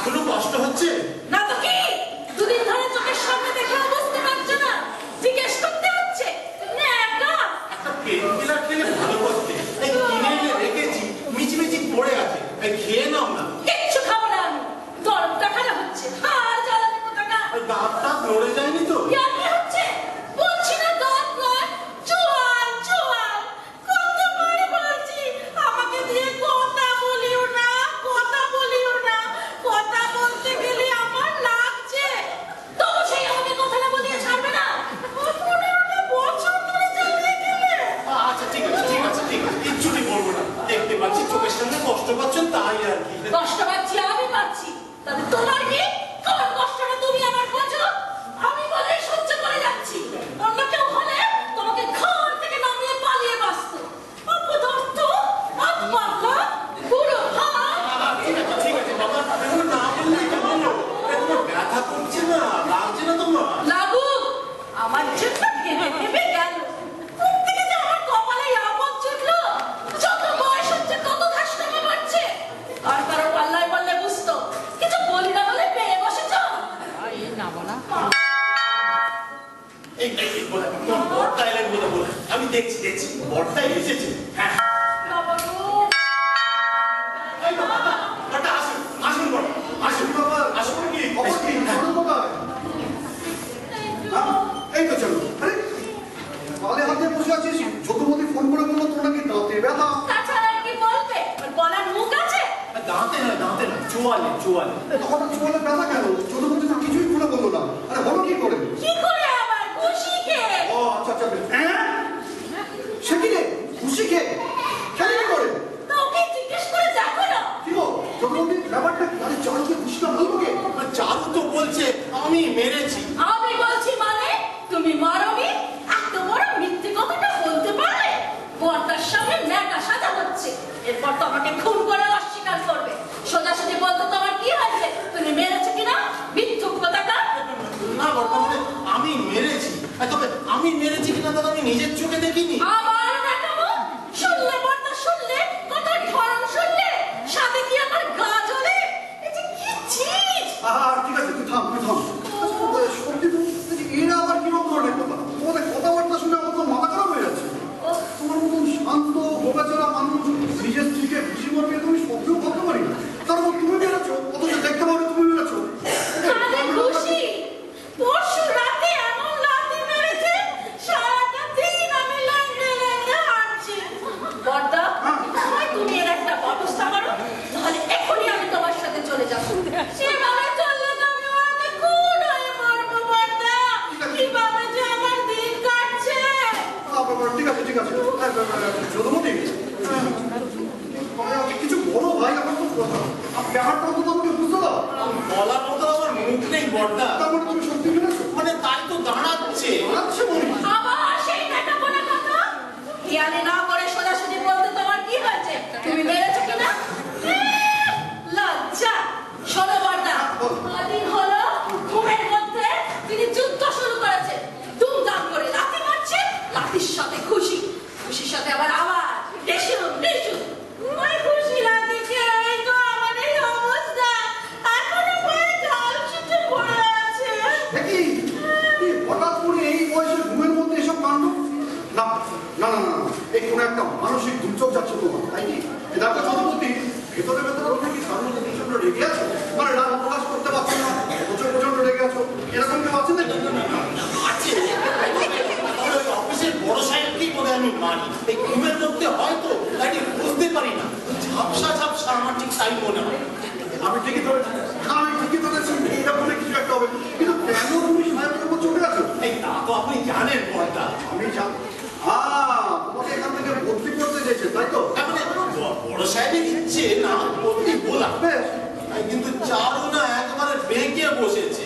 এখনো কষ্ট হচ্ছে? না তো কি, দুদিন ধরে চোখের সামনে দেখে বুঝতে পারছো না? জিজ্ঞেস করতে হচ্ছে একটা পেন কিলার খেলে ভালো করতে, এই কিনে এনে রেখেছি, মিচিমিচি পড়ে আছে, এই খেয়ে নাও না। কিচ্ছু খাবো না আমি, দরদটা খারাপ হচ্ছে, আর জ্বালানি কোথাকা। দাঁত টাত নড়ে যায়নি তো? কি হচ্ছে বলছি না, দাঁত নয়, চোয়াল চোয়াল। কতবার বলছি আমাকে দিয়ে কথা বলিও না, কথা বলিও না। কথা বলতে গেলে আমার লাগছে, তবু সেই আমাকে কথা না বলিয়ে ছাড়বে না। 15টা বছর ধরে জ্বালিয়ে গেলে। আচ্ছা ঠিক আছে ঠিক আছে ঠিক আছে, কিচ্ছুটি বলবো না। দেখতে পাচ্ছি চোখের সামনে কষ্ট পাচ্ছেন, তাই আর কি। কষ্ট পাচ্ছি আমি পাচ্ছি, তাহলে তোমার কি? কোন কষ্টটা তুমি আমার বোঝো? আমি বলে সহ্য করে যাচ্ছি, অন্য কেউ হলে তোমাকে ঘর থেকে নামিয়ে পালিয়ে বাঁচত। অপদার্থ, আত্মাকা, বুড়ো হাত। ঠিক আছে বাবা, এগুলো না বললেই তো বলো। এগুলো ব্যথা করছে না, লাগছে না তোমার? লাগুক, আমার জন্য ভেবে ভেবে গেল। কোন থেকে যে আমার কপালে আপদ জুটলো। যত বয়স হচ্ছে তত ঘাস কমে বাড়ছে। আর কারো পাল্লায় পাল্লে বুঝতো, কিছু বলি না বলে পেয়ে বসেছ। বড়টা এলেন বলে বলে আমি দেখছি দেখছি, বড়টাই এসেছে। হ্যাঁ বাবা গো, এই তো বাবা, বড়টা আসুন আসুন, বড় আসুন বাবা, আসুন কি খবর কি? চলো কোথায়? হ্যাঁ? এই তো চলো। আরে তাহলে হাতে বসে আছিস, যদুমতি ফোন করে বললো তোর নাকি দাঁতে ব্যথা। তাছাড়া আর কি বলবে? ওর বলার মুখ আছে? দাঁতে নয়, চোয়ালে চোয়ালে। হঠাৎ চোয়ালে ব্যথা কেন? যদুমতি তো কিছুই খুলে বললো না। আরে হলো কি করে? কি করে আবার খুশি খেয়ে? ও আচ্ছা আচ্ছা বেশ। সে কি রে? খুশি খেয়ে খেলে কি করে? তো ওকে জিজ্ঞেস করে দেখো না। কি গো যদুমতি, ব্যাপারটা কি? আরে চারুকে খুশিটা বলবো কে? চারু তো বলছে আমি মেরেছি। আমি বলছি মানে তুমি মারোনি? এত বড় মিথ্যে কথাটা বলতে পারলে? বর্তার সামনে ন্যাকা সাজা হচ্ছে, এরপর তো আমাকে খুন করে অস্বীকার করবে। সোজাসুজি বলতো তোমার কি হয়েছে, তুমি মেরেছো কিনা? মিথ্যুক কথাটা। না বড়টা, মানে আমি মেরেছি, তবে আমি মেরেছি কিনা দাদা আমি নিজের চোখে দেখিনি। আবার দেখাবো? শুনলে বর্তা, শুনলে কথার ধরন শুনলে সাথে কি আমার গা জ্বলে? এই যে কি চিজ! ঠিক আছে তুই থাম, তুই থাম। সত্যি তো এরা আবার কিরকম ধরনের কথা? তোমাদের কথাবার্তা শুনে আমার তো মাথা খারাপ হয়ে যাচ্ছে। তোমার মতন শান্ত বোকাচোরা মানুষ নিজের স্ত্রীকে খুশি করবে তুমি স্বপ্নেও ভাবতে পারি না। তারপর তুমি বেরোছো, অথচ দেখতে পারো তুমি বেরোছো। কানে খুশি, পরশু রাতে এমন লাথি মেরেছে, সারাটা দিন আমি ল্যাংড়ে ল্যাংড়ে হাঁটছি। বর্দা, হয় তুমি এর একটা ব্যবস্থা করো, নাহলে এখনই আমি তোমার সাথে চলে যাবো। সেভাবে চললে তো আমি ওনাকে খুন হয়ে মরবো। বর্দা, কিভাবে যে আমার দিন কাটছে। ঠিক আছে ঠিক আছে। যদুমতি, কিছু বলো ভাই, আমার তো কথা ব্যাপারটা তো তোমাকে বুঝতে দাও। বলার মতো আমার মুখ নেই বড়টা। তারপরে তুমি সত্যি মেরেছো? মানে তাই তো দাঁড়াচ্ছে। আচ্ছা বলি আবার সেই টাকা বলে কথা। হিয়ালি না করে সোজাসুজি বলতে তোমার কি হয়েছে? তুমি মেরেছো কিনা? লজ্জা। শোনো বর্দা, কদিন হলো ঘুমের মধ্যে তিনি যুদ্ধ শুরু করেছে। দুমদাম করে লাথি মারছে, লাথির সাথে খুশি, খুশির সাথে আবার ডেসুন ডেসুন। ওই খুশি লাথি খেয়ে এই তো আমার এই অবস্থা। এখনো পায়ে ঢাল ছুটে পড়ে আছে। দেখি হঠাৎ করে এই বয়সে ঘুমের মধ্যে এসব কাণ্ড। না না না না, এই কোনো একটা মানসিক দুর্যোগ যাচ্ছে তোমার, তাই কি? দেখো যদুমতি, ভেতরে ভেতরে তুমি কি কারোর মধ্যে প্রচন্ড রেগে আছো? মানে রাগ প্রকাশ করতে পারছো না, প্রচন্ড রেগে আছো, এরকম কেউ আছে নাকি? আছে। তাহলে ওই অফিসের বড় সাহেবকেই বোধহয় আমি মারি। এই ঘুমের মধ্যে হয়তো তাই বুঝতে পারি না, ঝাপসা ঝাপসা আমার ঠিক তাই মনে হয়। আমি ঠিকই ধরেছি, এইরকম কিছু একটা হবে, কিন্তু কেন তুমি সাহেবের উপর চলে আছো? এই তা তো আপনি জানেন বড়টা। আমি জানি। তোমাকে এখান থেকে বদলি করতে চেয়েছে, তাই তো? মানে বড় সাহেবের ইচ্ছে না বলতে বলা, বেশ, কিন্তু চারু না একেবারে বেঁকে বসেছে।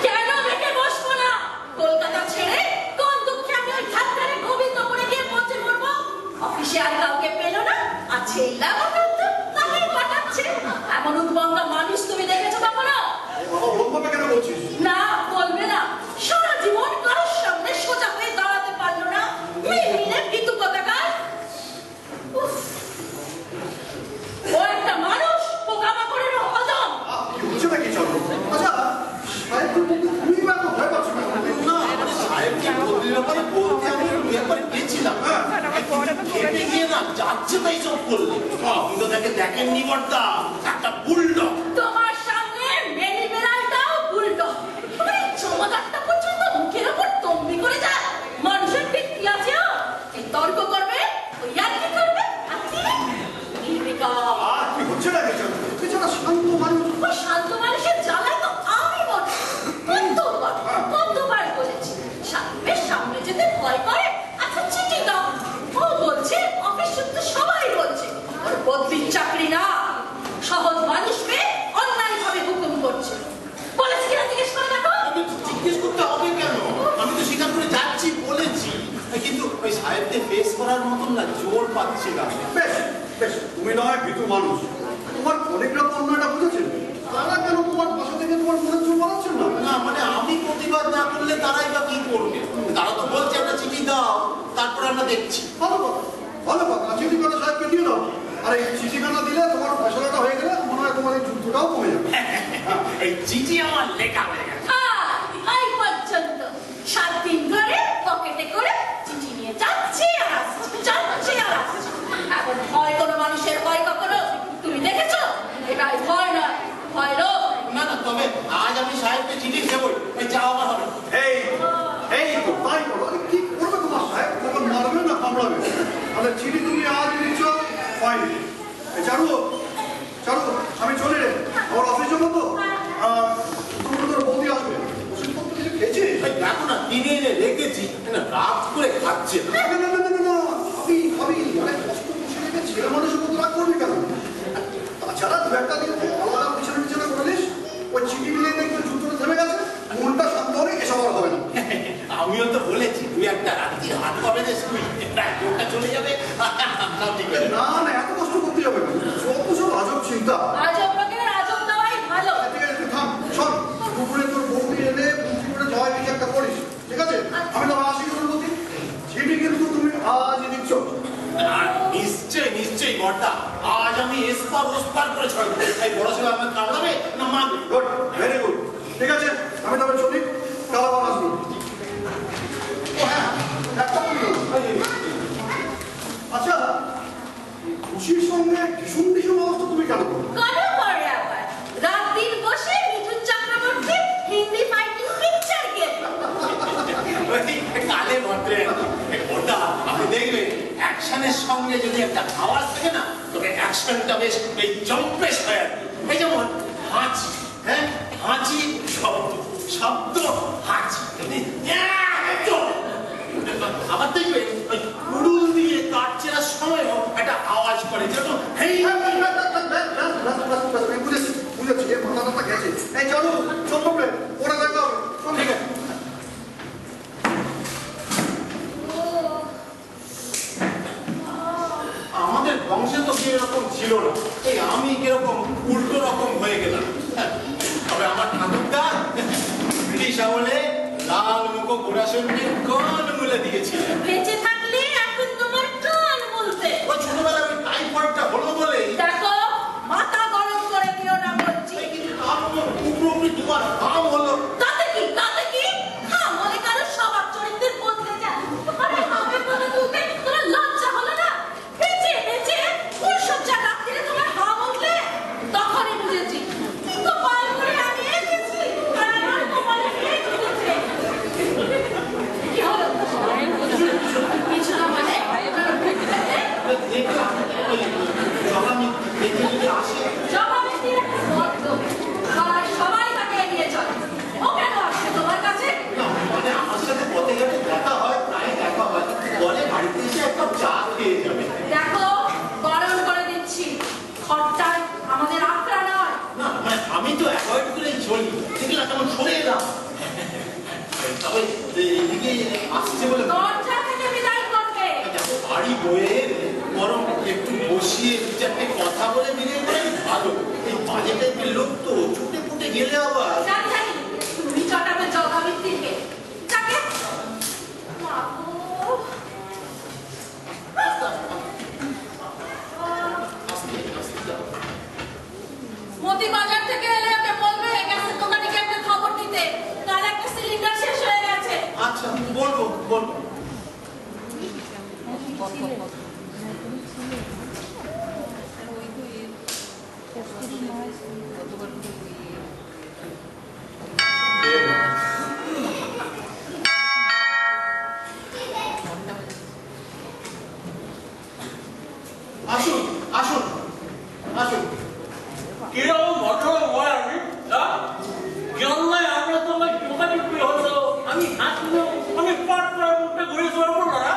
কেন বেঁকে বসবো না? কলকাতা ছেড়ে কোন দুঃখে আমি ওই ধাক্কারে গোবিন্দ করে গিয়ে পৌঁছে মরবো? অফিসে আর কাউকে পেল না, আছে এই লাগাতার তাই পাঠাচ্ছে। এমন উদ্বঙ্গা মানুষ তুমি দেখেছো কখনো? বাবা ওরকমভাবে কেন বলছিস? না, বলবে না। সারা জীবন কারোর সামনে সোজা হয়ে দাঁড়াতে পারলো না, মিলে ভিতু কথাকার। ও একটা মানুষ, পোকা করলে? আপনি তো তাকে দেখেননি বর্দা, একটা বুলডগ। তোমার সামনে মেনি বেড়ালটাও উল্টো। চমৎকারটা পর্যন্ত মুখের ওপর তম্বি করে যায়। মানুষের ভিত্তি আছে, এই তর্ক করবে, ওই আর কি করবে? আর কি হচ্ছে না বেচারা শান্ত মানুষ। ওই শান্ত মানুষের জ্বালায় তো আমি বলি। কতবার বলেছি সামনে সামনে যেতে ভয় করে। আচ্ছা চিঠি দাও। ও বলছে অফিস সূত্রে সবাই বলছে ওর বদলির চাকরি না, সহজ মানুষকে অন্যায় ভাবে হুকুম করছে। বলেছি কিনা জিজ্ঞেস করে দেখো। আমি তো জিজ্ঞেস করতে হবে কেন? আমি তো স্বীকার করে যাচ্ছি বলেছি, কিন্তু ওই সাহেবকে ফেস করার মতন না জোর পাচ্ছি না। বেশ বেশ, তুমি নয় ভীতু মানুষ, তোমার কলিগরা তো অন্যটা বুঝেছেন, তারা কেন তোমার পাশে থেকে তোমার মনের জোর বাড়াচ্ছেন না? না মানে আমি প্রতিবাদ না করলে তারাই বা কি করবে? তারা তো বলছে একটা চিঠি দাও, তারপর আমরা দেখছি। ভালো কথা, ভালো কথা, চিঠি করে সাহেবকে দিয়ে দাও। আর এই চিঠিখানা দিলে তোমার ফসলাটা হয়ে গেলে মনে হয় তোমার এই যুদ্ধটাও কমে যাবে। এই চিঠি আমার লেখা হয়ে গেছে। এই পর্যন্ত 7 দিন ধরে পকেটে করে চিঠি নিয়ে যাচ্ছি আর আসছি, যাচ্ছি আর আসছি। এখন ভয় কোনো মানুষের ভয় কখনো তুমি দেখেছো? এটাই ভয় না, ভয় লোক। না না, তবে আজ আমি সাহেবকে চিঠি দেবই, যাওয়া হবে। এই এই তো তাই করো। আরে কি করবে তোমার সাহেব? তোমার মারবে না কামড়াবে? তাহলে চিঠি তুমি আজ দিচ্ছ, ফাইন। চারু চারু, আমি চলে রে, আমার অফিস যাবো তো। তুমি তোর বৌদি আসবে, ওষুধপত্র কিছু খেয়েছিস? দেখো না, কিনে এনে রেখেছি, রাত করে খাচ্ছে। না না না না না না, খাবি খাবি। মানে কষ্ট বসে রেখে ছেলে মানুষের মতো রাগ করবি কেন? তাছাড়া দু একটা দিন আলাদা পিছনে পিছনে করিস, ওই চিঠি মিলিয়ে দেখবে যুদ্ধটা থেমে গেছে, মনটা শান্ত হলে এসব আর হবে না। আমিও তো বলেছি তুই একটা রাত্রি হাত পাবে যে শুই, ওটা চলে যাবে। ঠিক আছে। না না, এত কষ্ট করতে যাবে না, যত সব আজব চিন্তা। আজব লোকের আজব দেওয়াই ভালো। ঠিক আছে, তুই থাম, শোন, দুপুরে তোর বৌদি এলে বুদ্ধি করে জয় কিছু একটা করিস, ঠিক আছে? আমি তো আসি তোর বৌদি, চিঠি কিন্তু তুমি আজই দিচ্ছ। নিশ্চয়ই নিশ্চয়ই বর্দা, আজ আমি এসপার ওসপার করে ছাড়বো। এই বড় ছেলে আমাকে কামড়াবে না মারবে? Good, very good. ঠিক আছে, আমি তবে চলি, কাল আবার আসবো। ও হ্যাঁ, একটা বললো, আচ্ছা খুশির সঙ্গে ভীষণ ভীষণ অবস্থা তুমি কেন করো? করে পরে আবার রাত দিন বসে Mithun Chakraborty Hindi fighting picture game. কালে ভদ্রে বর্দা, আপনি দেখবেন অ্যাকশনের সঙ্গে যদি একটা আওয়াজ থাকে না, তবে অ্যাকশনটা বেশ এই জম্পেশ হয়। এই যেমন হাঁচি, হ্যাঁ হাঁচি শব্দ, শব্দ হাঁচি। আবার দেখবেন ওই কুড়ুল দিয়ে কাঠ চেরার সময় একটা আওয়াজ করে, যেরকম হেই। বুঝেছি বুঝেছি, এর মাথাটা গেছে। এই চলো চল, ওরা দেখা হবে। ঠিক আছে। আমাদের বংশে তো এরকম ছিল না, এই আমি কিরকম উল্টো রকম হয়ে গেলাম। তবে আমার ঠাকুরদা ব্রিটিশ আমলে লাল মুখ গোড়াশন্ডির কান মুলে দিয়েছিলেন। বেঁচে থাকলে এখন তোমার কান বলতে। ওই ছোটবেলায় ওই টাইফয়েডটা হলো বলেই। দেখো মাথা গরম করে দিও না বলছি। কিন্তু তার উপরে তোমার নাম হলো। তাতে কি তাতে কি? হ্যাঁ, মনে করো স্বভাব চরিত্রের বদলে যায়। আরে হবে বলে তুলতে তোমার লজ্জা হলো না? বেঁচে বেঁচে ফুলসজ্জা রাত্রিরে তোমার হা বললে তখনই বুঝেছি কি কপাল করে আমি এসেছি। আর আমার কপালে কে ঝুলেছে? কি হলো? কিছু না মানে? দেখলাম ওই জগামি দেখে যদি আসে। জবাবের বদ্ধ আর সবাই তাকে এড়িয়ে চলে। ও কেন আসছে তোমার কাছে? না, মানে আমার সাথে পথে ঘাটে দেখা হয়, প্রায় দেখা হয়, বলে বাড়িতে এসে এক কাপ চা খেয়ে যাবে। দেখো গরম করে দিচ্ছি, খরচায় আমাদের আখড়া নয়। না মানে আমি তো অ্যাভয়েড করেই চলি, দেখলাম কেমন সরে এলাম। তবে এদিকে আসছে বলে দরজা থেকে বিদায় করবে। বাড়ি বয়ে বরং একটু বসিয়ে দু চারটে কথা বলে বেরিয়ে গেলেন ভালো। এই বাজে টাইপের লোক তো ছুটে ফুটে গেলে আবার। জানি জানি তুমি চটাবে জগামিত্তিকে। যাকে মতি বাজার থেকে এলে ওকে বলবে গ্যাসের দোকানিকে একটা খবর দিতে, কাল একটা সিলিন্ডার শেষ হয়ে গেছে। আচ্ছা বলবো বলবো। আসুন আসুন আসুন। কিরকম ঘটনা বল আমি জানলাই আমরা তো আমার যোগাযোগ করে হতো আমি হাসলো আমি পাট পড়ার মুখে ঘুরে শোয়া পড়লো না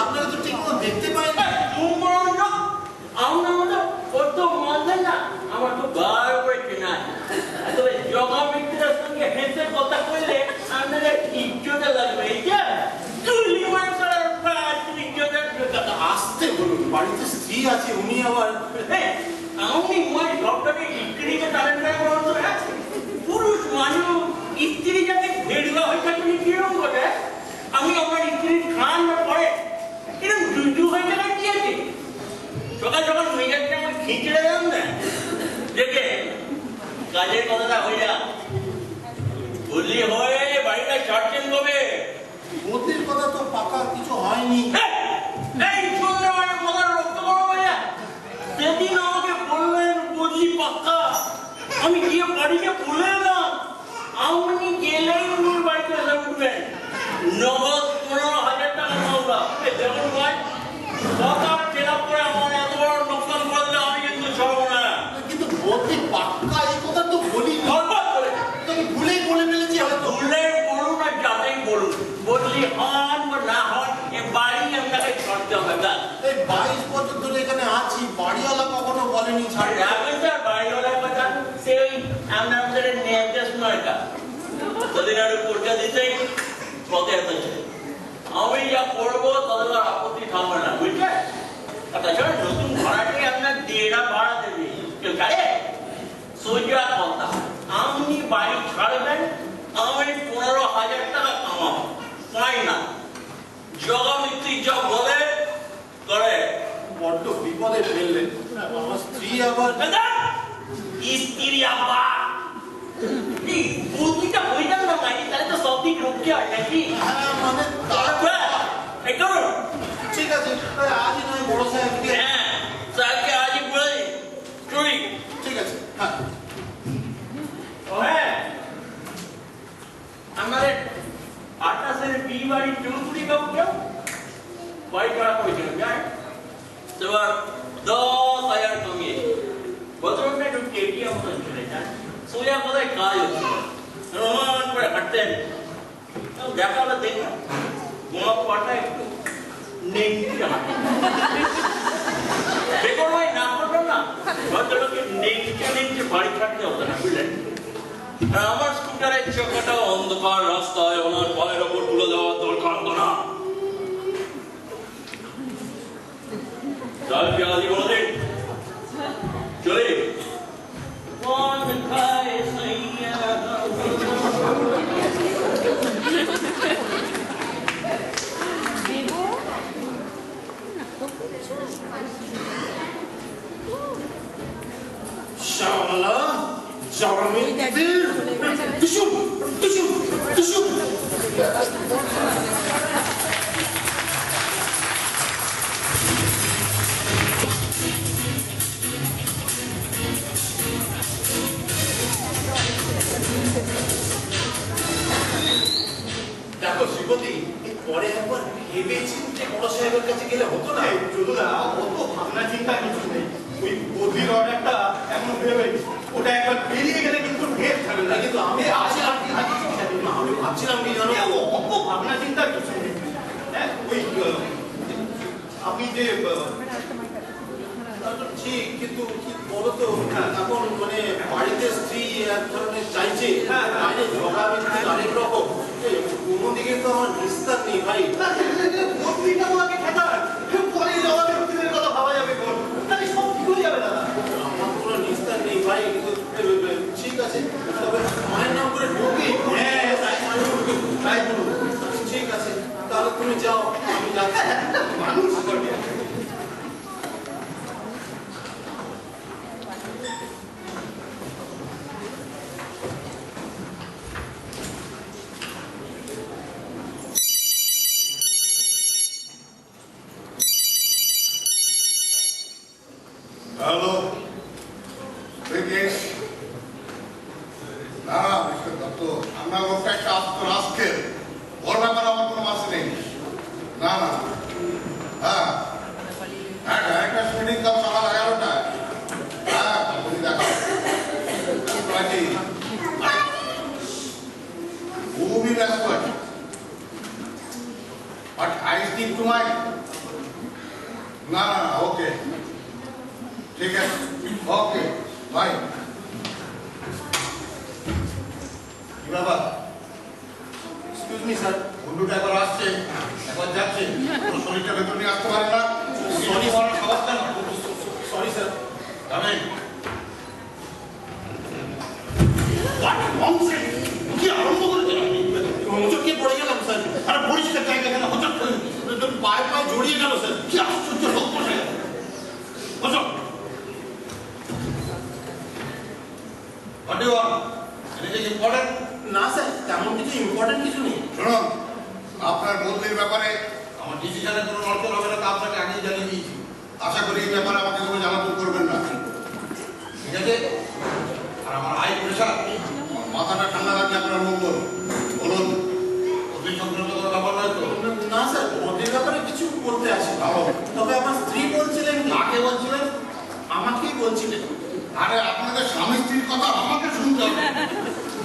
আপনারা তো ঠিক মতো দেখতে পাই না। আমার মতো কত মজা না আমার তো বার করে চেনা তবে জগা মিত্রের সঙ্গে হেসে কথা বললে আপনাদের ইজ্জতে লাগবে এই যে তুলি মাসার ইজ্জতের কথা আসতে বলুন, বাড়িতে স্ত্রী আছে, উনি আবার আমি মই ডক্টরকে স্ত্রীকে টানেন না বলতো না পুরুষ মানুষ স্ত্রী যাতে ভেড়ুয়া হয়ে থাকে কিরকম করে আমি আমার স্ত্রীর খান না পড়ে এরকম জুজু হয়ে গেলে কি আছে সকাল সকাল মেজাজটা আমার খিঁচড়ে যান না দেখে কাজের কথাটা হয়ে যা বললি হয়ে বাড়িটা ছাড়ছেন কবে ওদের কথা তো পাকা কিছু হয়নি। এই শুনলে মানে কথা রক্ত বড় হয়ে যায় সেদিন আমাকে বললেন বললি পাক্কা আমি গিয়ে বাড়িতে বলে এলাম আপনি গেলেই উনি বাড়িতে এসে উঠবেন নগদ 15,000 টাকা মামলা দেখুন ভাই কথা চেনা পরে আমার এত বড় নোকসান করলে আমি কিন্তু ছাড়বো না কিন্তু বলতে পাক্কা এই কথা তো বলি ধন্যবাদ করে আমি ভুলেই বলে ফেলেছি হয়তো। বললে বলুন আর যাতেই বলুন বললি হন বা না হন এ বাড়ি আপনাকে ছাড়তে হবে না এই 22 বছর ধরে এখানে আছি, বাড়িওয়ালা কখনো বলেনি ছাড়। রাখবেন স্যার বাড়িওয়ালার কথা সে ওই আপনাদের নেমদেশ নয়টা সেদিন আর পরীক্ষা দিতে পথে এসেছে আমি যা করবো তাদের আর আপত্তি থাকবে না বুঝলে আর তাছাড়া নতুন ভাড়াটি আপনার দেড়া ভাড়া দেবে কেউ জানে সোজা কথা আপনি বাড়ি ছাড়বেন আমি 15,000 টাকা কামাবো তাই না জগা মিত্রি যা বলে করে বড্ড বিপদে ফেললেন আমার স্ত্রী আবার। স্ত্রী আবার এই বুদ্ধিটা হয়ে যান না ভাই তাহলে তো সব দিক রুখতে হয় নাকি মানে এই করুন ঠিক আছে, আজই নয় বড় সাহেবকে। হ্যাঁ স্যারকে আজই বলে চুরি ঠিক আছে, হ্যাঁ ও হ্যাঁ আমাদের 28-এর বিয়ে বাড়ি চুরপুরি বাবু কেউ বাড়ি করা করেছিল জানেন এবার 10,000 কমিয়ে বছরটা একটু কেটিয়া মতন চলে যান সোজা কোথায় কাজ হচ্ছে রোমান করে হাঁটতেন দেখালে দেখলাম গোয়া পাটা একটু নেংটি হাঁটে বেকর ভাই না করবেন না ভদ্রলোকে নেংটে বাড়ি ছাড়তে হতো না বুঝলেন আর আমার স্কুটারের চাকাটা অন্ধকার রাস্তায় ওনার পায়ের ওপর তুলে দেওয়ার দরকার হতো না সাহেবকে আজই বলে দিন চলে কौन खाए सैया শালা জগমিত্র টুসুম টুসুম টুসুম। দেখো শ্রীপতি, পরে একবার ভেবে চিন্তে বড় সাহেবের কাছে গেলে হতো না? যদুদা অত ভাবনা চিন্তা কিছু নেই, ওই বদির অর্ডারটা এমন ভেবে ওটা একবার বেরিয়ে গেলে কিন্তু ঢের থাকবে না। কিন্তু আমি ভাবছিলাম কি আমি ভাবছিলাম কি জানো, অত ভাবনা চিন্তা কিছু নেই। হ্যাঁ ওই আপনি যে তা তো ঠিক, কিন্তু কি বলতো এখন মানে বাড়িতে স্ত্রী এক ধরনের চাইছে, বাইরে ঝগড়াবিন্তি আরেক রকম, কোনো দিকে তো আমার নিস্তার নেই ভাই। বদিটা আমাকে খেতার পরে যাওয়ার ব্যক্তিদের কথা ভাবা যাবে কোন, তাহলে সব ঠিক হয়ে যাবে দাদা। আমার কোনো নিস্তার নেই ভাই, কিন্তু ঠিক আছে, তবে মায়ের নাম করে ঢুকি। হ্যাঁ তাই বলুন। ঠিক আছে, তাহলে তুমি যাও, আমি যাচ্ছি। মানুষ ব্রিটিশ না মিস্টার দত্ত আমরা ওটা একটা রাষ্ট্রের ওর ব্যাপারে আমার কোনো মাসে নেই না না হ্যাঁ হ্যাঁ একটা মিটিং কাল সকাল 11টায় হ্যাঁ তুমি দেখাও খুবই ব্যস্ত আছে but I stick to my না না ওকে ঠিক আছে ওকে বাই কি ব্যাপার এক্সকিউজ মি স্যার বন্ধুটা একবার আসছে একবার যাচ্ছে তোর শরীরটা ভেতর নিয়ে আসতে পারে না Sorry, সরি খাবার কেন সরি স্যার জানেন হোয়াট ননসেন্স কি আরম্ভ করেছেন আপনি হোঁচটকে পড়ে গেলাম স্যার আরে পরিষ্কার জায়গা এখানে হঠাৎ করে পায়ে পায়ে জড়িয়ে গেল স্যার কি আশ্চর্য লোক বসে গেল বসো হটেওয়া এটা কি ইম্পর্টেন্ট না স্যার তেমন কিছু ইম্পর্টেন্ট কিছু নেই শুনুন আপনার বদলির ব্যাপারে আমার ডিসিশনের কোনো নড়চড় হবে না তা আপনাকে আগেই জানিয়ে দিয়েছি আশা করি এই ব্যাপারে আমাকে কোনো জ্বালাতন করবেন না ঠিক আছে আর আমার হাই প্রেশার আমার মাথাটা ঠান্ডা রাখলে আপনার মঙ্গল বলুন বদলি সংক্রান্ত কোনো ব্যাপার নয় তো না স্যার ওদের ব্যাপারে কিছু বলতে আসে ভালো তবে আমার স্ত্রী বলছিলেন কি কাকে বলছিলেন আমাকেই বলছিলেন আরে আপনাদের স্বামী স্ত্রীর কথা আমাকে শুনতে হবে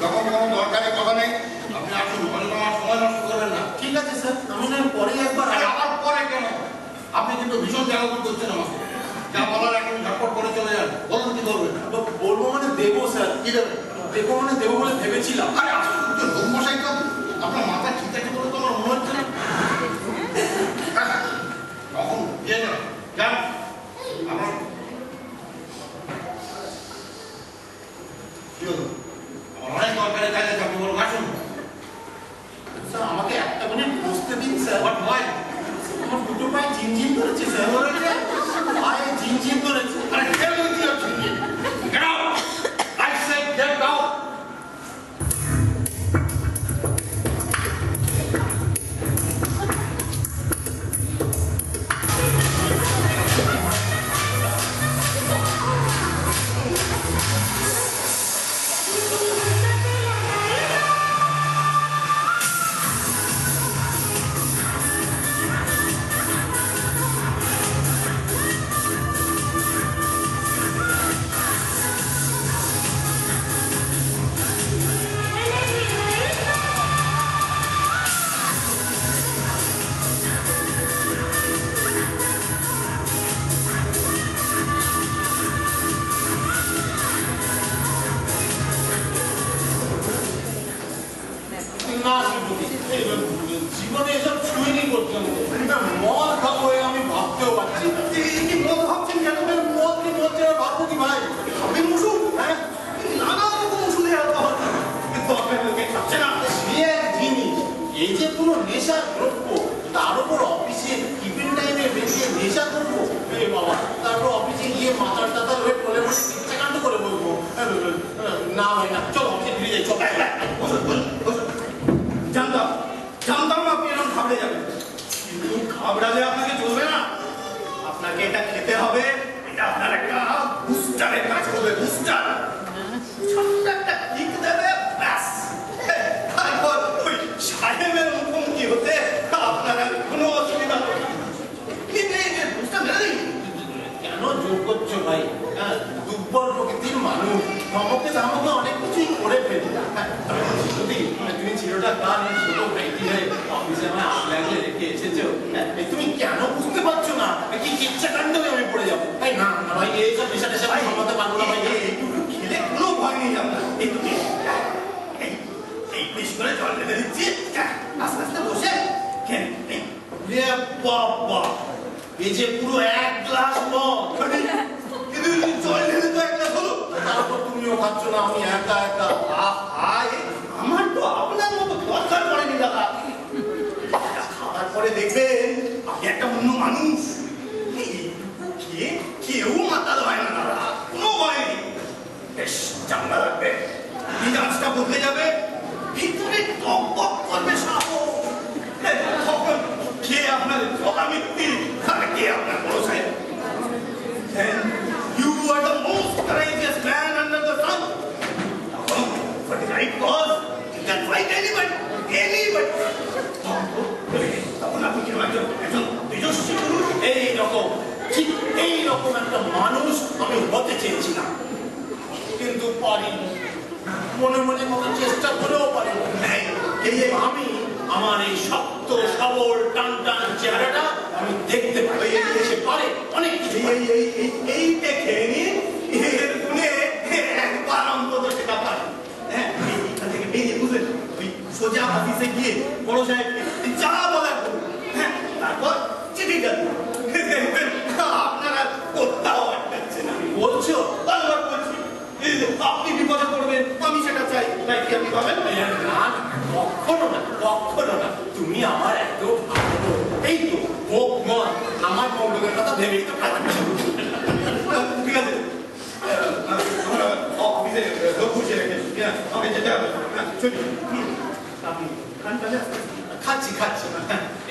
যখন কোনো দরকারি কথা নেই আপনি আসুন মানে আমার সময় নষ্ট করবেন না ঠিক আছে স্যার আমি না পরে একবার আরে আবার পরে কেন আপনি কিন্তু ভীষণ জ্বালাতন করছেন আমাকে যা বলার এখন ঝটপট করে চলে যান বলুন কি করবেন বলবো মানে দেবো স্যার কি দেবেন দেবো মানে দেবো বলে ভেবেছিলাম আরে আশ্চর্য লোক মশাই তো আপনার মাথা ঠিক আছে বলে তো আমার মনে হচ্ছে না তখন গিয়ে যান যান আমার কি হলো আমার অনেক দরকারের কাজ আছে আপনি বলুন আসুন স্যার আমাকে একটা মিনিট বসতে দিন স্যার হোয়াট ভাই আমার দুটো পায়ে ঝিনঝিন ধরেছে স্যার পায়ে ঝিনঝিন ধরেছে আরে কেন কি হচ্ছে get out I said get out না জীবনে এসব ছুঁইনি পর্যন্ত মদ খাবো আমি ভাবতেও পারছি না। কি মদ ভাবছেন কেন মদ কি মদ ছাড়া ভাববো কি ভাই আপনি মুসুল হ্যাঁ নানা রকম মুসুল কিন্তু আপনার লোকে খাচ্ছে না সে এক জিনিস এই যে পুরো নেশার দ্রব্য তার উপর অফিসে টিফিন টাইমে বেরিয়ে নেশা করবো এ বাবা তারপর অফিসে গিয়ে মাথার টাতার হয়ে কোলে বসে ইচ্ছাকাণ্ড করে বলবো না ভাই না চল অফিসে ফিরে যাই চল জানতাম জানতাম না আপনি এরকম ঘাবড়ে যাবেন কিন্তু ঘাবড়ালে আপনাকে চলবে না আপনাকে এটা খেতে হবে এটা আপনার একটা বুস্টারের কাজ করবে বুস্টার ছোট্ট একটা কিক দেবে ব্যাস তারপর ওই সাহেবের মুখোমুখি হতে আপনার আর কোনো অসুবিধা হবে না বুস্টার জানি কেন যোগ করছো ভাই হ্যাঁ দুর্বল প্রকৃতির মানুষ ধমকে ধামকে অনেক কিছুই করে ফেলি যদি তুমি ছিলোটা কার ছোট ভাইটি হয়ে অফিসে আমায় লাগলে রেখে এসেছো তুমি কেন বুঝতে পারছো না কি ইচ্ছা কাণ্ড আমি পড়ে যাবো তাই না ভাই এইসব পেশা টেশা ভাই সামলাতে পারবো না ভাই এইটুকু খেলে কোনো ভয় নেই আপনার একটু এই বেশ করে জল ঢেলে দিচ্ছি আস্তে আস্তে বসে খেয়ে রে বাবা এই যে পুরো এক গ্লাস মদ কিন্তু জল ঢেলে তো একটা হলো তারপর তুমিও খাচ্ছ না আমি একা একা আমার তো আপনার মতো দরকার পড়েনি দাদা খাওয়ার পরে দেখবেন আপনি একটা অন্য মানুষ খেয়ে কেউ মাতাল হয় না দাদা কোনো ভয় নেই বেশ চাঙ্গা লাগবে মিজাজটা বদলে যাবে ভিতরে টক টক করবে সাহস তখন কে আপনার জলা মিত্তি আর কে আপনার বড় সাহেব you are the most courageous man কিন্তু পারিনি, মনে মনে কত চেষ্টা করেও পারিনি। এই যে আমি আমার এই শক্ত সবল টান টান চেহারাটা আমি দেখতে পাই, সে পারে অনেক কিছু। এই দেখে নিন এর গুণে একবার অন্তত সেটা পারে। হ্যাঁ, এইখান থেকে বেরিয়ে বুঝলেন, ওই সোজা অফিসে গিয়ে বড় সাহেবকে যা বলার করুন। হ্যাঁ, তারপর চিঠি কাটুন। দেখবেন আপনারা কোথাও আটকাচ্ছে না। আমি বলছো, বারবার বলছি, আপনি বিপদে পড়বেন, আমি সেটা চাই, তাই কি আপনি পাবেন? না, কখনো না, কখনো না। তুমি আমার এত ভালো, এই তো মন আমার মঙ্গলের কথা ভেবেই তো কাজ করছি। ঠিক আছে, অফিসে লোক বসে রেখে আমাকে যেতে হবে। চলি, আপনি খান কাজে খাচ্ছি খাচ্ছি,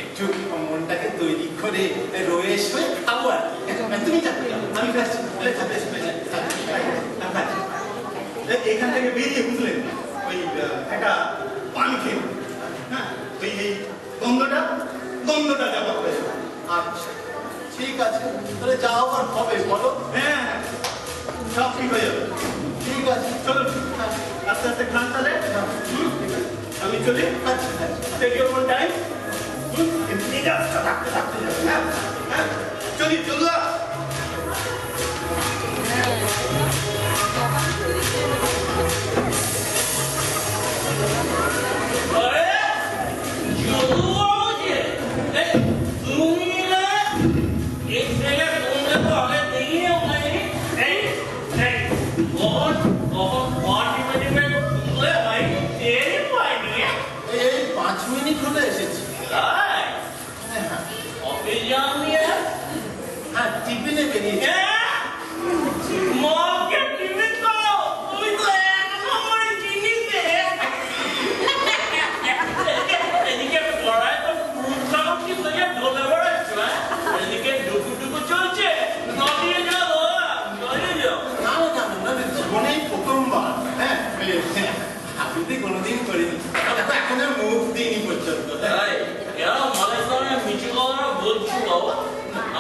একটু মনটাকে তৈরি করে রয়ে শুয়ে খাবো আর কি। তুমি যাবে, আমি খাচ্ছি। এখান থেকে বেরিয়ে বুঝলেন ওই একটা পান খেয়ে, হ্যাঁ, ওই এই দ্বন্দ্বটা যাওয়ার হয়েছে। আচ্ছা ঠিক আছে, তাহলে যা হবার হবে বলো। হ্যাঁ, সব ঠিক হয়ে যাবে। ঠিক আছে, চলুন আস্তে আস্তে খান তাহলে। আমি চলি। আচ্ছা আচ্ছা। Take your own time. মেজাজটা থাকতে থাকতে যাবে। হ্যাঁ হ্যাঁ, চলি চলুন। এই 5 মিনিট হলে এসেছি। হ্যাঁ, টিফিনে বেরিয়েছি। জীবনেই প্রথমবার। হ্যাঁ, আমি কোনোদিন করিনি, এখন মুখ দিইনি পর্যন্ত।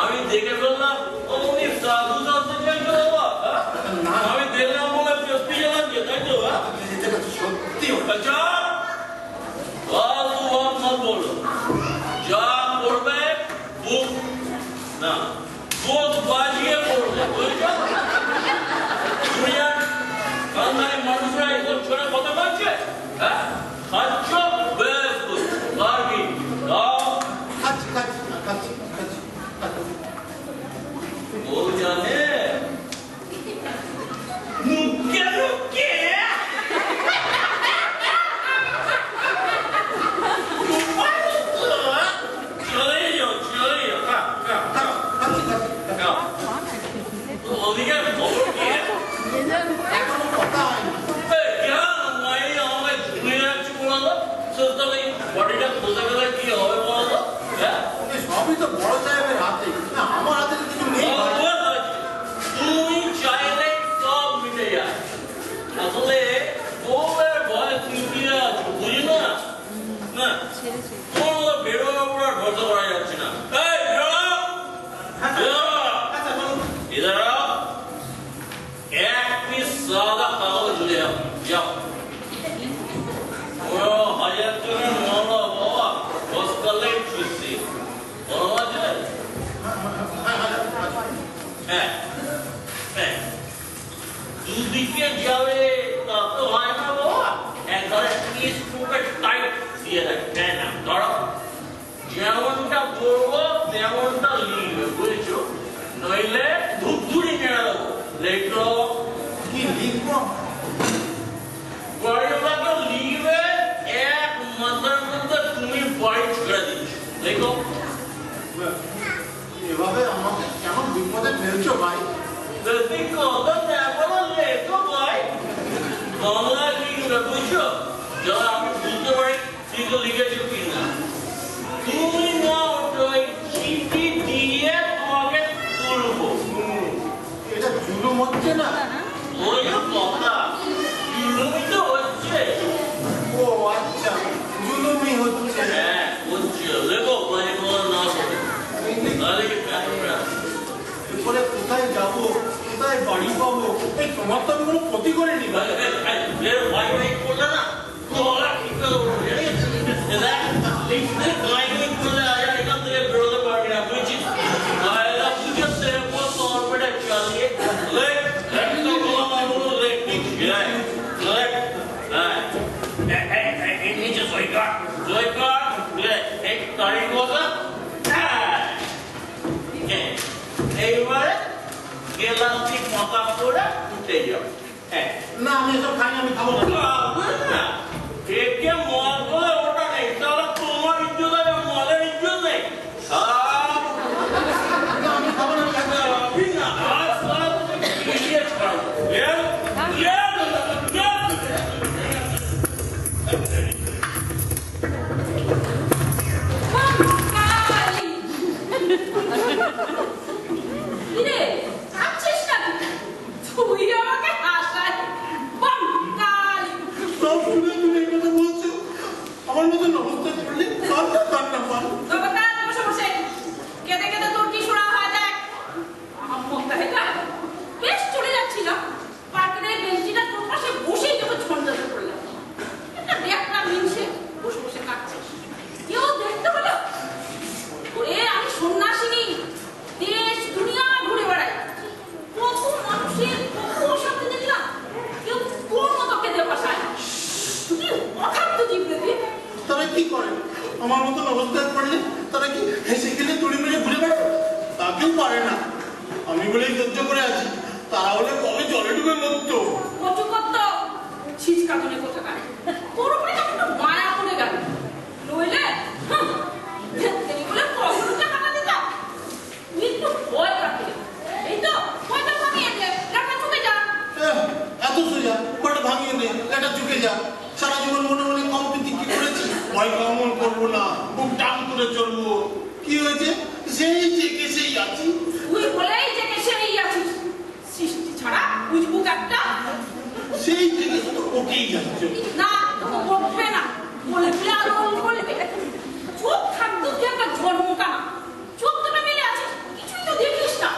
আমি দেখে ফেললাম অমনি সাধু সাধু চাইছো বাবা। আমি দেখলাম বলে পেস্তি গেলাম যে, তাই তো? সত্যি আচ্ছা বলো, যা করবে বুক না বুক বাজিয়ে করবে, বুঝছো? বাঙালি মানুষরা এসব ছেড়ে কথা বলছে। হ্যাঁ, খাচ্ছ বেশ পারবি, খাচ্ছি খাচ্ছি খাচ্ছি খাচ্ছি। ও জানে মুখে মুখে চলে যাও। ওদিকে খবর কি? এখনো কথা হয়নি। আমাকে ঝুলে যাচ্ছি বলো তো, বডিটা খোঁজা গেলে কি হবে বলো তো? হ্যাঁ, সবই তো বড় সাহেবের হাতে, না আমার হাতে তো কিছু নেই। তুমি চাইলে সব মিটে যায়। আসলে বউয়ের ভয় ফিরে আছো, বুঝি না? না, তোমার বেরোনোর উপর আর ভরসা করা যাচ্ছে না। এই इधर आओ, एक पीस सादा कागज ले आओ, जाओ। वो हजार করে মামলা বাবা, বস করলে খুশি। বলো আছে? হ্যাঁ, হ্যাঁ। দুদিকে যাবে তা তো হয় না বাবা। একবারে পিস পুরো টাইট দিয়ে রাখবে না। ধরো যেমনটা বলবো তেমনটা লিখবে, বুঝছো? নইলে ধুপধুরি নেড়ে দেবো। লেখো কি লিখবো? বাড়িওয়ালাকে লিখবে এক মাসের মধ্যে তুমি বাড়ি ছেড়ে দিচ্ছ। লেখো এভাবে আমাকে কেমন বিপদে ফেলছো ভাই? যদি কথা না লেখো ভাই, বাংলা লিখবে, বুঝছো? যারা আমি বুঝতে পারি ঠিক লিখেছো কিনা। তুমি না ওই চিঠি দিয়ে তোমাকে তুলবো। এটা জুলুম হচ্ছে না? ওই কথা জুলুমই তো হচ্ছে। ও আচ্ছা, জুলুমই হচ্ছে। হ্যাঁ হচ্ছে, লেখো মানে কোনো না বলে তাহলে কি প্যারা এরপরে কোথায় যাবো, কোথায় বাড়ি পাবো? এই তোমার তো আমি কোনো ক্ষতি করিনি এইবারে গেলাম ঠিক মকা করে উঠে যাও। হ্যাঁ না আমি এসব খাই না, আমি খাবো না। একে মদ বলে ওটা নেই, তাহলে তোমার ইজ্জত আছে, মদের ইজ্জত নেই। না, আমি খাবো না, আমি খাবো না। কিরে, কাঁদছিস নাকি? তুই আমাকে হাসালি। বাঙ্গালি। সব শুনে তুমি এই কথা বলছো, আমার মতো অবস্থা করলে কান্না কান্না পান। জগন্নাথ, বসে বসে কেঁদে কেঁদে তোর কি শোনা হয় দেখ। বেশ চলে যাচ্ছিলাম, পার্কের বেঞ্চিটা তোর পাশে বসেই তোকে ঝঞ্ঝাতে পড়লাম। একটা দেখলাম মিনসে বসে বসে কাঁদছে, কেউ দেখতে হলো। ওরে আমি সন্ন্যাসিনী, দেশ দুনিয়া ঘুরে বেড়াই, কত মানুষের কত সাথে দেখলাম, কেউ তোর মতো কেঁদে বসায় না। তুই অখাদ্য জীব রে তুই। তারা কি করে? আমার মতন অবস্থায় পড়লে তারা কি হেসে খেলে তুড়ি মেরে ঘুরে বেড়ায়? তা কেউ পারে না। আমি বলেই সহ্য করে আছি, তারা হলে কবে জলে ডুবে মরতো। কচু কত ছিচকা তুলে কোথাকার, তোর উপরে তো একটু মায়া পড়ে গেল। নইলে দেরি বলে কখনোটা হাঁটা দিতাম। তুই একটু ভয় কাটে, এই তো ভয়টা ভাঙিয়ে দে, রাখা চুকে যা। এত সোজা বড় ভাঙিয়ে দে, এটা চুকে যা। সারা জীবন মনে মনে কম্পিতি কি করেছি, ভয় কমন করবো না, বুক টান করে চলবো। কি হয়েছে? সেই জেগে সেই আছি। তুই বলেই যে সেই আছিস, সৃষ্টি ছাড়া বুঝবো একটা। সেই জেগে শুধু ওকেই যাচ্ছ। না তোকে বলবে না, বলবে আর বলবে। চোখ থাকতো তুই একটা জন্মটা না, চোখ দুটো মেলে আছে, কিছুই তো দেখিস না।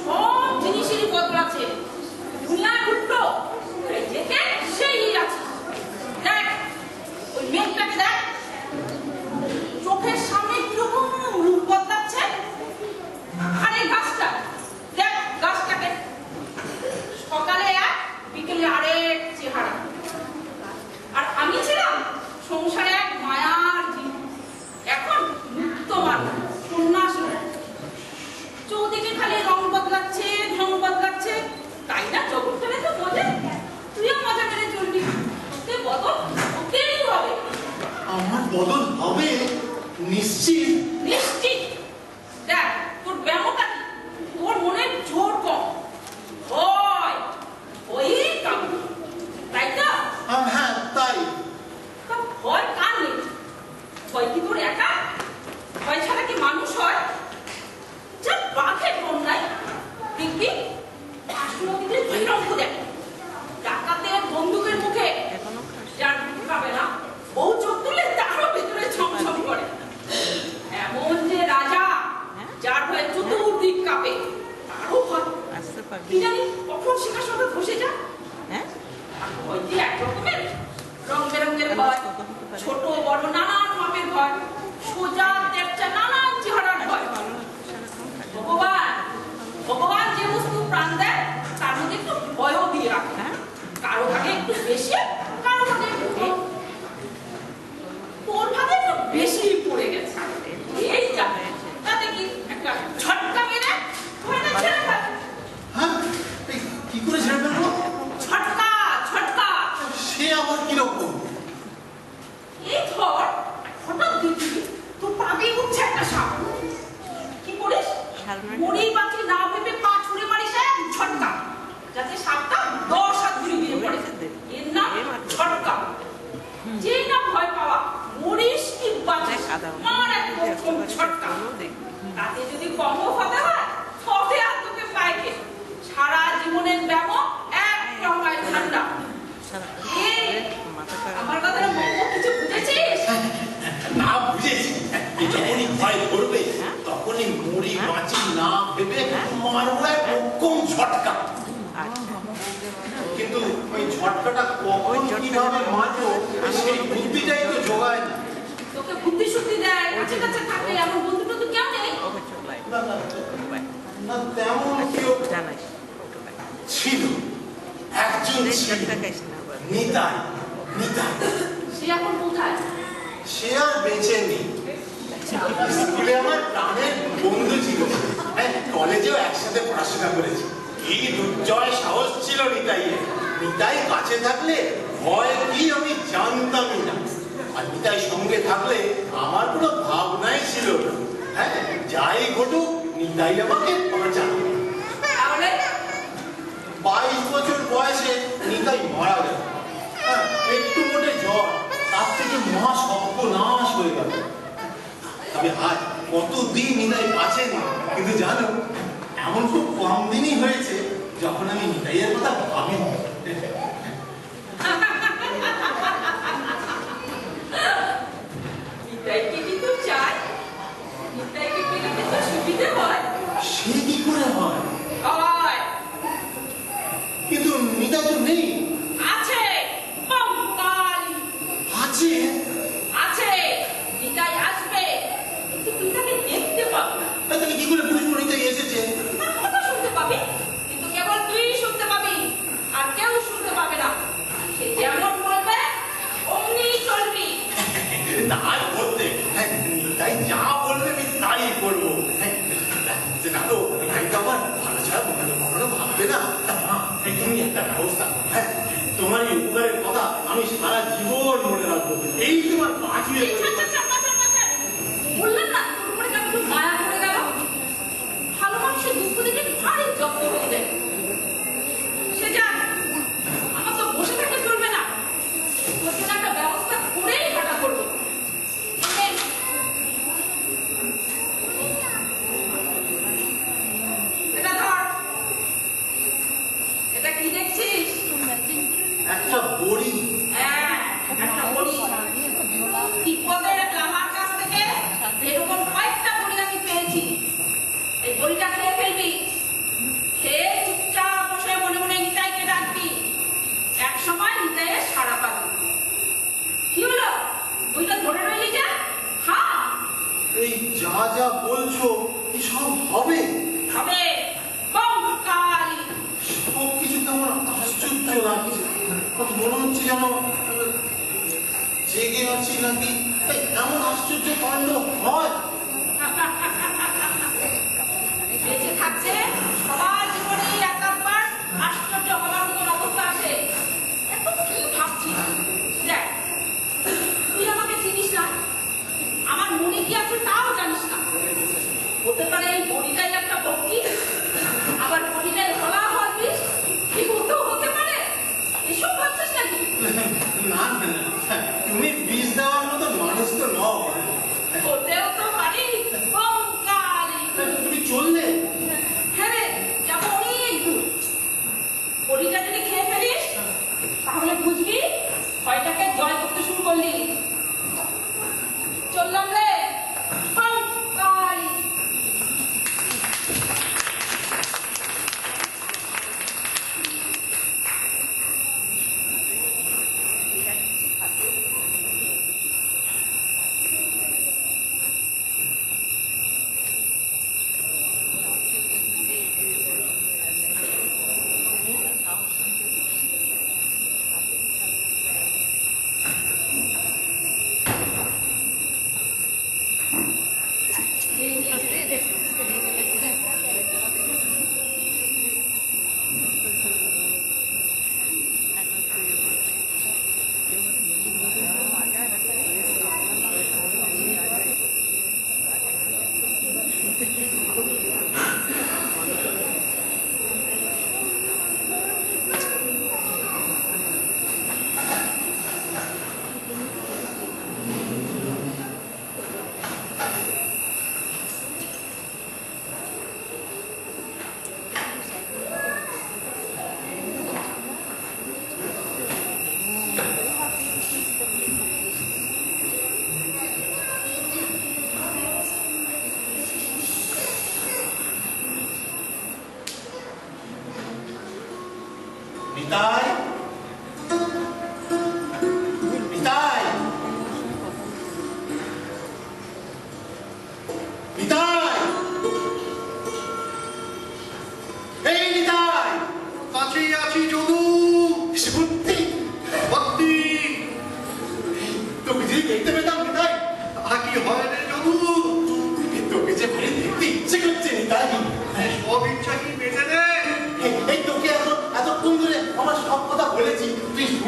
সব জিনিসেরই বদল আছে, দুনিয়া ঘুরলো যেতে সেই আছে। দেখ ওই মেঘটাকে দেখ, চোখের সামনে কিরকম রূপ বদলাচ্ছে। আর এই গাছটা দেখ, গাছটাকে সকালে এক বিকেলে আরেক চেহারা। আর আমি ছিলাম সংসারে এক মায়ার জীব, এখন মুক্ত মানুষ, সন্ন্যাস। চৌদিকে খালি রং বদলাচ্ছে, ঢং বদলাচ্ছে, তাই না? জগৎটারে তো মজা, তুইও মজা মেরে চলবি। ওকে বদল ওকেই হবে। আমার বদল হবে নিশ্চিত। নিশ্চিত। দেখ তোর ব্যামোটা কি, তোর মনে জোর কম, ভয় ভয়ই কাম, তাই তো? হ্যাঁ তাই। তা ভয় কার নেই? ভয় কি তোর একা? ভয় ছাড়া কি মানুষ হয়? যা বাঘের বন্যায় দেখবি রাষ্ট্রপতিদের বৈরঙ্গ দেখ, ডাকাতের বন্দুকের মুখে যার মুখ পাবে না, বউ চোখ তুলে তারও ভেতরে ছমছম করে। এমন যে রাজা যার ভয়ে চতুর্দিক কাঁপে, তারও ভয়। কি জানি কখন সিংহাসনে বসে যা। ভয় যে এক রকমের, রং বেরঙের ভয়, ছোট বড় নানান মাপের ভয়, সোজা তেরচা নানান চেহারার ভয়। ভগবান ভগবান যে বস্তু প্রাণ দেয় তার মধ্যে একটু ভয়ও দিয়ে রাখে, কারো ভাগে একটু বেশি, কারো ভাগে একটু কম। তোর ভাগে একটু বেশি পড়ে গেছে, এই যা। তাতে কি একটা ঝটকা মেরে ভয়টা ছেড়ে ফেল। হ্যাঁ কি করে ছেড়ে ফেলবো? ঝটকা ঝটকা। সে আবার কিরকম? এই ধর হঠাৎ দেখবি তোর পাবে উঠছে একটা সাপ, কি করিস? মুড়ি বাকি না ভেবে পা ছুঁড়ে মারিস এক ঝটকা, যাতে সাপটা 10 হাত দূরে গিয়ে পড়ে। এর নাম ঝটকা। যেই না ভয় পাওয়া, মরিস কি বাঁচিস, মার এক প্রথম ঝটকা। তাতে যদি কম হতে হয় তবে আর তোকে পাইকে সারা জীবনের ব্যামো এক রঙায় ঠান্ডা। আমার কথাটা কিছু বুঝেছিস? না বুঝেছি। যখনই ভয় করবে তখনই মুড়ি মাছি না ভেবে মারবো এক রকম ঝটকা। কিন্তু ওই ঝটকাটা কখন কিভাবে মারবো সেই বুদ্ধিটাই তো জোগায় না। তোকে বুদ্ধি শুদ্ধি দেয়, কাছে কাছে থাকে এমন বন্ধু টন্ধু কেউ নেই? না তেমন কেউ ছিল। একজন শুনছি নিতাই নিতাই সে এখন কোথায়? সে আর বেঁচে নেই। স্কুলে আমার প্রাণের বন্ধু ছিল, হ্যাঁ কলেজেও একসাথে পড়াশোনা করেছি। কি দুর্জয় সাহস ছিল নিতাইয়ের। নিতাই কাছে থাকলে ভয় কি আমি জানতামই না, আর নিতাই সঙ্গে থাকলে আমার কোনো ভাবনাই ছিল না। হ্যাঁ যাই ঘটুক নিতাই আমাকে বাঁচানো। তাহলে 22 বছর বয়সে নিতাই মারা গেল। হ্যাঁ, একটু মোটে জ্বর, তার থেকে মহা সর্বনাশ হয়ে গেল। তবে আজ কতদিন নিতাই বাঁচেনি, কিন্তু জানো এমন খুব কম দিনই হয়েছে যখন আমি নিতাইয়ের কথা ভাবিনি। নিতাইকে কিন্তু চাই, নিতাইকে পেলে কিন্তু সুবিধে হয়। সে কি করে হয়? হয় কিন্তু নিতাই তো নেই। আছে, কঙ্কালি আছে? আছে। নিতাই আসবে, কিন্তু তুই তাকে দেখতে পাবি না। তাহলে কি করে বুঝবো নিতাই এসেছে? তার কথা শুনতে পাবি, কিন্তু কেবল তুই শুনতে পাবি, আর কেউ শুনতে পাবে না। সে যেমন বলবে অমনি চলবি। তাই বলতে, হ্যাঁ নিতাই যা বলবে আমি তাই করবো। হ্যাঁ জানো নিতাই তো আমার ভালো ছাড়া কখনো ভাববে না। তুমি একটা ব্যবস্থা করো। হ্যাঁ তোমার এই উপকারের কথা আমি সারা জীবন মনে রাখবো। এই তোমার বাঁচিয়ে বললাম না তোর উপরে কেমন একটু মায়া করে গেল। ভালো মানুষের দুঃখ দেখে ভারী যত্ন হয়ে যায়। সে যাক, আমার তো বসে থাকলে চলবে না। তোর জন্য একটা ব্যবস্থা করেই হাঁটা করবো। এটা ধর, এটা কি দেখছিস? একটা বড়ি। হ্যাঁ, একটা বড়ি। তিব্বতের লামার কাছ থেকে এরকম কয়েকটা বড়ি আমি পেয়েছি। এই বড়িটা খেয়ে ফেলবি, খেয়ে চুপচাপ বসে মনে মনে নিতাইকে ডাকবি। এক সময় নিতাইয়ের সাড়া পাবি। কি হলো, বইটা ধরে রইলি যে? হ্যাঁ এই যা যা বলছো কি সব হবে? হবে। কঙ্কালি সব কিছু কেমন আশ্চর্য লাগছে। মনে হচ্ছে যেন জেগে আছি নাকি। তাই এমন আশ্চর্য কাণ্ড হয়। বেঁচে থাকছে সবার জীবনেই একবার আশ্চর্য হওয়ার মতন অবস্থা আসে। এত কি ভাবছিস? দেখ, তুই আমাকে চিনিস না, আমার মনে কি আছে তাও জানিস না। হতে পারে এই বডিটাই একটা ভক্তি, আবার বডিটাই হলা হওয়ার বিষ। এগুলো হতে পারে। এসব ভাবছিস নাকি? না না না, তুমি বিষ দেওয়ার মতো মানুষ তো নও। হতেও তো পারি। কঙ্কালি তুমি চললে? হ্যাঁ রে, যাবো অনেক দূর। বড়িটা যদি খেয়ে ফেলিস তাহলে বুঝবি ভয়টাকে জয় করতে শুরু করলি। চললাম রে। কঙ্কালি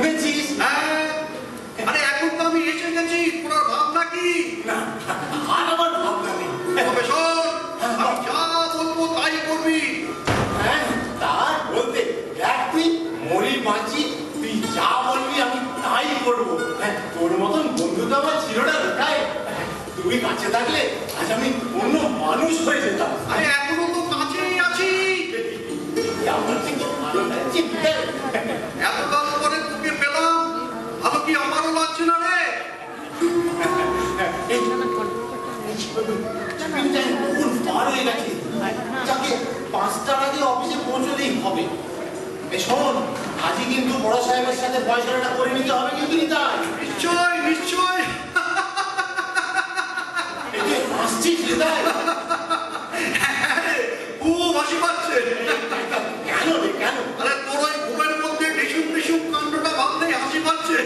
শুনেছিস? হ্যাঁ, আরে এখন তো আমি এসে গেছি, তোর ভাবনা কি? না, আর আমার ভাবনা নেই। তবে শোন, আমি যা বলবো তাই করবি। হ্যাঁ, তার বলতে দেখ তুই মরি বাঁচি, তুই যা বলবি আমি তাই করবো। হ্যাঁ, তোর মতন বন্ধু তো আমার ছিল না কোথায়। তুই কাছে থাকলে আজ আমি অন্য মানুষ হয়ে যেতাম। আরে এখনো তো কাছেই আছি। আমার থেকে ভালো লাগছে বিকেল। এতকাল পরে তোকে পেলাম, ভালো কি আমারও লাগছে না রে? এই টিফিনটা বহু পার হয়ে গেছে। যাকে 5টার আগে অফিসে পৌঁছলেই হবে। এই শোন, আজই কিন্তু বড় সাহেবের সাথে পয়সাটা করে নিতে হবে কিন্তু নিতাই। নিশ্চয় নিশ্চয়। এই যে আসছিস নিতাই। খুব হাসি পাচ্ছে। কেন রে কেন? আরে তোর ওই ঘুমের মধ্যে ডিসুম ডিসুম কাণ্ডটা ভাবলেই হাসি পাচ্ছে।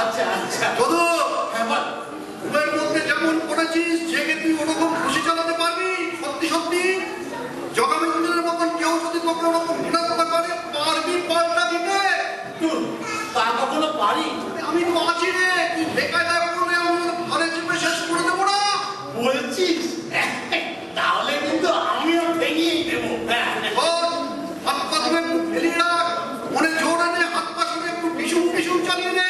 আচ্ছা আচ্ছা। শুধু হ্যাঁ বল। ঘুমের মধ্যে যেমন করেছিস, জেগে তুই ওরকম খুশি চালাতে পারবি? সত্যি সত্যি জগামিন্দ্রের মতন কেউ যদি তোকে ওরকম ঘৃণা করে, পারবি পাল্টা দিতে? তোর তা কখনো পারি? আমি তো আছি রে, তুই বেকায়দা করলে আমার ঘরে চেপে শেষ করে দেবো না। বলছিস? তাহলে কিন্তু আমিও ভেঙেই দেবো। হ্যাঁ শোন, হাত পা ধরে একটু ফেলিয়ে রাখ, মনে জোর এনে হাত পা ধরে একটু ডিসুম ডিসুম চালিয়ে নে।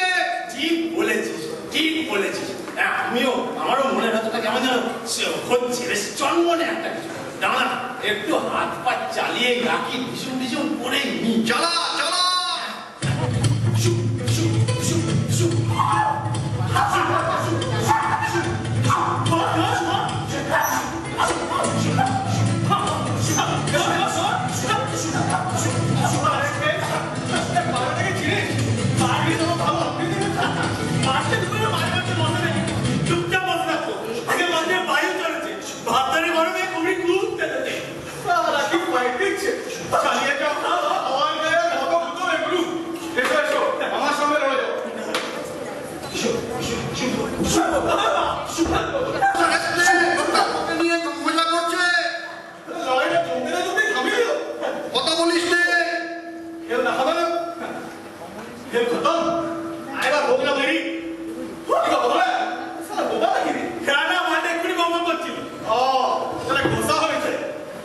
ঠিক বলেছিস, ঠিক বলেছিস। হ্যাঁ, আমিও আমারও মনের ভেতরটা কেমন যেন হচ্ছে, বেশ চন্মনে একটা কিছু। দাঁড়া, একটু হাত পা চালিয়ে রাখি, ভীষণ ভীষণ করে নি। চালা চালা। চালিয়ে যাও, আমার গায়ে মতো দুটো এগুলো। এসো এসো, আমার সঙ্গে রয়ে যাও। তোকে নিয়ে তো মজা করছে। লড়াইটা জমতে না জমতে থামিয়ে দিল। কথা বলিস নে। খেল দেখা গেল, খেল খতম। এবার ভোগলা মেরি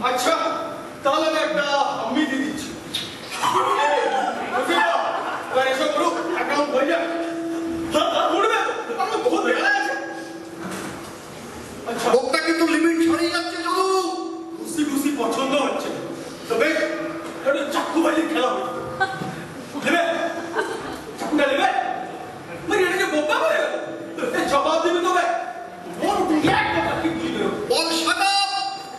আচ্ছা, তাহলে আমি একটা আমি দিয়ে দিচ্ছি। এবার এসব গ্রুপ অ্যাকাউন্ট হয়ে যাবে। আমার বহুত বেলা আছে। আচ্ছা, লোকটা কিন্তু লিমিট ছাড়িয়ে যাচ্ছে শুধু। খুশি খুশি পছন্দ হচ্ছে, তবে একটু চাকুবাজির খেলা হবে। নেবে চাকুটা নেবে, মানে এটাকে বোকা হয়ে গেল। জবাব দিবি তবে বল এক কথা ঠিক বুঝবে। বল শাট আপ।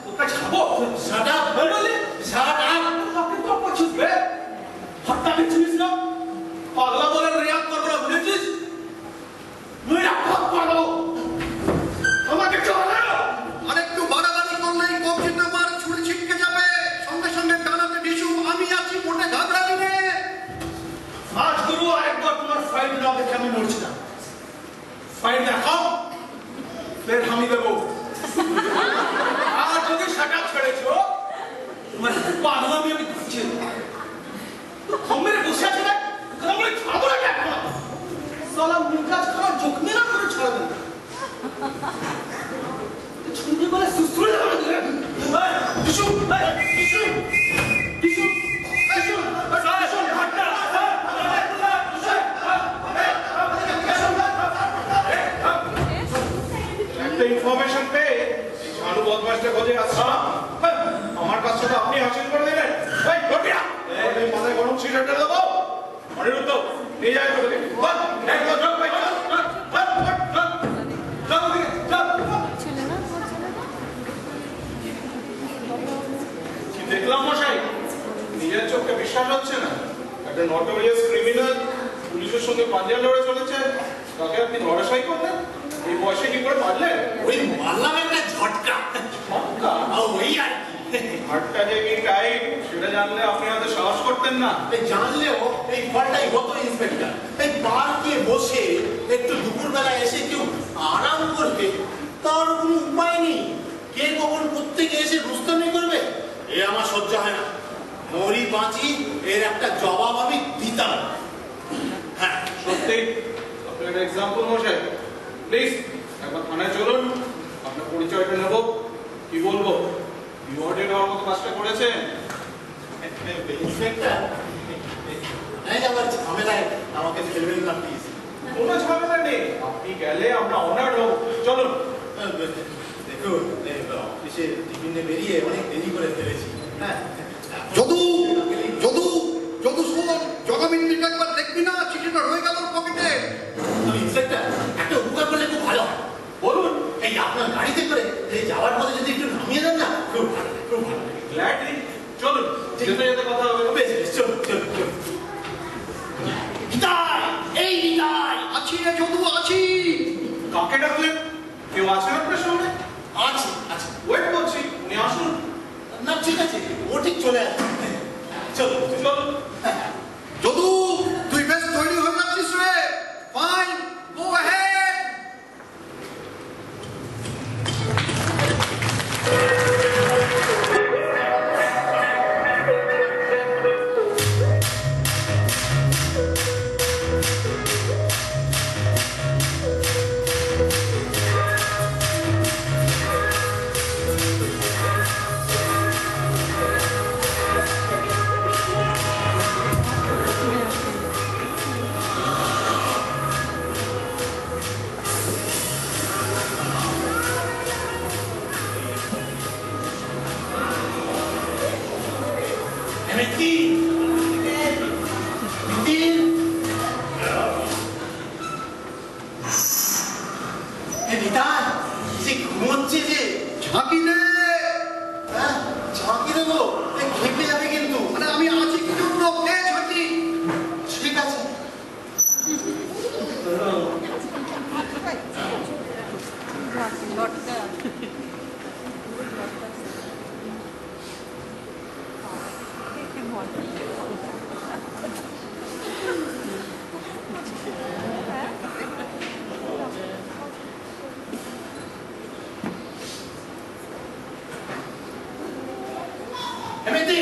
ওটা ছাড়বো। Shut up! বললি Shut up! আপনি তো পছুবে হাতটা দিচ্ছিস না, পাগলা বলে রিয়াক্ট করবো না, বুঝেছিস? মেয়েরা ভাগ করবো আমাকে চলে। আরেকটু বাড়াবাড়ি করলেই কবজিতে মার ছুরি ছিটকে যাবে। সঙ্গে সঙ্গে ডানাতে ডিসুম, আমি আছি, মোটে ঘাবড়াবি নে। আজ গুরু আরেকবার তোমার ফাইল না দেখে আমি মরছি না। ফাইল দেখাও, ফের আমি দেবো। আর যদি শাটা ছেড়েছো, তোমার পাগলামি আমি করছি। মেরে বসে আছে না, কথা বলে ছাড়বো না কেন? সালা মুখাজ খাওয়া জখমি না করে ছাড়বে না। ছুটি বলে সুস্থুরে যাবে না। কিছু কিছু কিছু কিছু হাটটা একটা ইনফরমেশন পেয়ে ঝাড়ু বদমাসটা খোঁজে আসছে। আমার কাছে তো আপনি হাসিল করে দেবেন। এই ঘটিয়া, এই মাথায় গরম সিগারেটটা দেবো। অনিরুদ্ধ নিয়ে যায় তোকে। বল, একদম জগ ভাই, চল, চল, চল, চল, চল ওদিকে, চল। কি দেখলাম মশাই, নিজের চোখে বিশ্বাস হচ্ছে না। একটা নটোরিয়াস ক্রিমিনাল পুলিশের সঙ্গে পাঞ্জা লড়ে চলেছে, তাকে আপনি ধরাশায়ী করলেন। এই বয়সে কি করে পারলেন? ওই মারলাম একটা ঝটকা। ওই আর কি। হাটটা যে কি টাইট সেটা জানলে আপনি হয়তো সাহস করতেন না। এই জানলেও এই ফলটাই হতো ইন্সপেক্টর। এই পার্কে বসে একটু দুপুরবেলা এসে কেউ আরাম করবে, তার কোনো উপায় নেই। কে কখন প্রত্যেকে এসে রুস্তামি করবে, এ আমার সহ্য হয় না। মরি বাঁচি, এর একটা জবাব আমি দিতাম। সত্যি আপনি একটা এক্সাম্পল মশাই। প্লিজ একবার থানায় চলুন, আপনার পরিচয়টা নেব। কি বলবো, বিওয়ার্ডে নেওয়ার মতো কাজটা করেছেন। ইন্সপেক্টর, এই আবার ঝামেলায় আমাকে ফেলবেন না প্লিজ। কোনো ঝামেলা নেই, আপনি গেলে আমরা অনার্ড হব। চলুন। দেখুন, অফিসে টিফিনে বেরিয়ে অনেক দেরি করে ফেলেছি। হ্যাঁ, যদু যদু যদু শোন, জগামিন্দিটা একবার দেখবি না? চিঠিটা রয়ে গেল পকেটে। ইন্সপেক্টর, একটা উপকার করলে খুব ভালো হয়। বলুন। এই আপনার গাড়িতে করে এই যাওয়ার পথে যদি একটু নামিয়ে দেন না, খুব ভালো, খুব ভালো। গ্ল্যাডলি। চলুন, যেতে যেতে কথা হবে। বেশ বেশ, চলুন চলুন চলুন। নিতাই, এই নিতাই। আছি রে যদু, আছি। কাকে ডাকলেন? কেউ আছেন আপনার সঙ্গে? আছে আছে। ওয়েট করছি, উনি আসুন। না ঠিক আছে, ও ঠিক চলে আসবে। চলুন চলুন। চলুন। যদু, তুই বেশ তৈরি হয়ে যাচ্ছিস রে। Fine, go ahead. ঝাঁকি নে। ঝাঁকি দেবো, খেপে যাবে কিন্তু। মানে আমি আছি কি জন্য? নে ঝাঁকি। ঠিক আছে। এমনিতে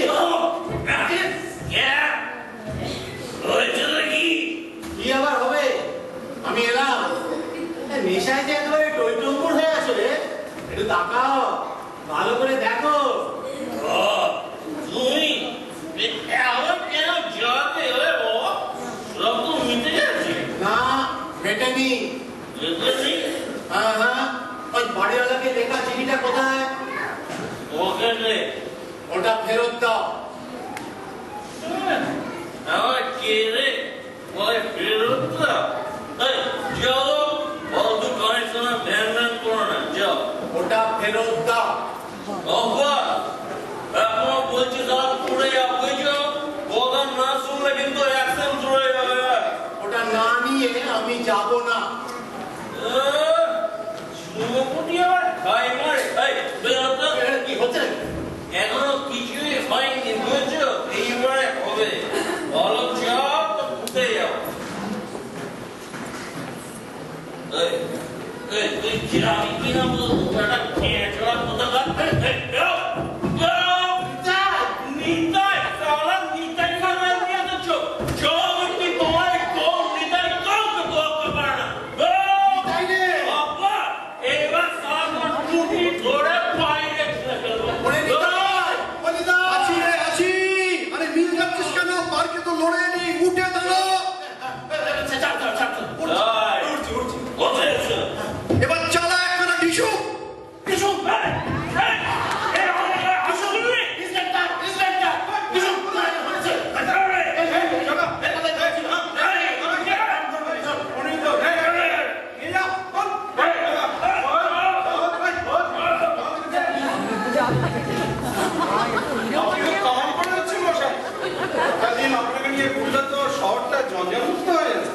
কি আবার হবে? আমি এলাম। নেশায় যে একেবারে টইটম্বুর হয়ে আছো রে। একটু তাকাও, ভালো করে দেখো। তুমি এমন কেন জবাবে হয়ে রক্ত মিটে যাচ্ছে? না, মেটেনি। হ্যাঁ হ্যাঁ, ওই বাড়িওয়ালাকে লেখা চিঠিটা কোথায়? ওখানে ওটা ফেরত দাও। আমার কে রে বলে ফেরত দাও? এই, চলো বলতো কানেকশনে ভ্যান ভ্যান করো না, যাও। ওটা ফেরত দাও। বাবা এখনো বলছি তারা পড়ে যাও, বুঝছো? কথা না শুনলে কিন্তু অ্যাকশন চলে যাবে। ওটা না নিয়ে আমি যাব না। শুভপতি আবার খাই মারে। এই, বেরোতো। এটা কি হচ্ছে? এখনো কিছুই হয়নি, বুঝছো? এইবারে হবে। বলো যাও তো ফুটে যাও। এই, এই, তুই চিরামি কিনা বলতো? একটা খেয়ে চড়া কোথাকার? এই, বেরো, বেরো। নিতাই, সালা নিতাই খাবার নিয়ে তো চোখ। জগৎটি তোমার কোন নিতাই কাউকে বলতে পারে না। বেরো। তাই রে। বাবা, এবার সালা টুটি ধরে বাইরে ছেড়ে ফেলবো। ওরে নিতাই, ও নিতাই। আছি রে, আছি। আরে মিল যাচ্ছিস কেন? পার্কে তো লড়ে নি, উঠে দাঁড়ো। ছাড়, ছাড়, ছাড়, ছাড়। উঠছি, উঠছি। কোথায় এসো? এবার চালা একখানা টিস্যু। কিছু আপনাকে নিয়ে ঘুরলে তো শহরটা জঞ্জালমুক্ত হয়ে যাবে।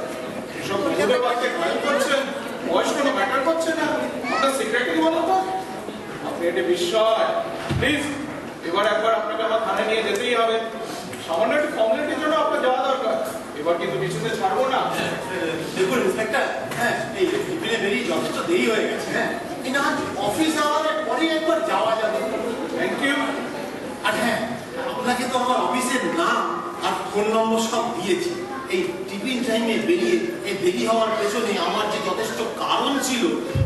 এসব ঘুরে বাড়িতে ক্রাইম করছেন, বয়স কোনো ম্যাটার করছে না। আপনার সিক্রেটারি বলো তো, আপনি এটি বিস্ময়। প্লিজ এবার একবার আপনাকে আমার থানায় নিয়ে যেতেই হবে। সামান্য একটু ফর্মালিটির জন্য আপনার যাওয়া দরকার। এবার কিন্তু পিছনে ছাড়বো না। দেখুন ইন্সপেক্টর, হ্যাঁ এই টিফিনে বেরিয়ে যথেষ্ট দেরি হয়ে গেছে। হ্যাঁ, কিন্তু আজ অফিস আওয়ারের পরে একবার যাওয়া যাবে। Thank you. আর হ্যাঁ, আপনাকে তো আমার অফিসের নাম আর ফোন নম্বর সব দিয়েছি। এই টিফিন টিফিন টাইমে দেরি হওয়ার পেছনে আমার যে যথেষ্ট কারণ ছিল,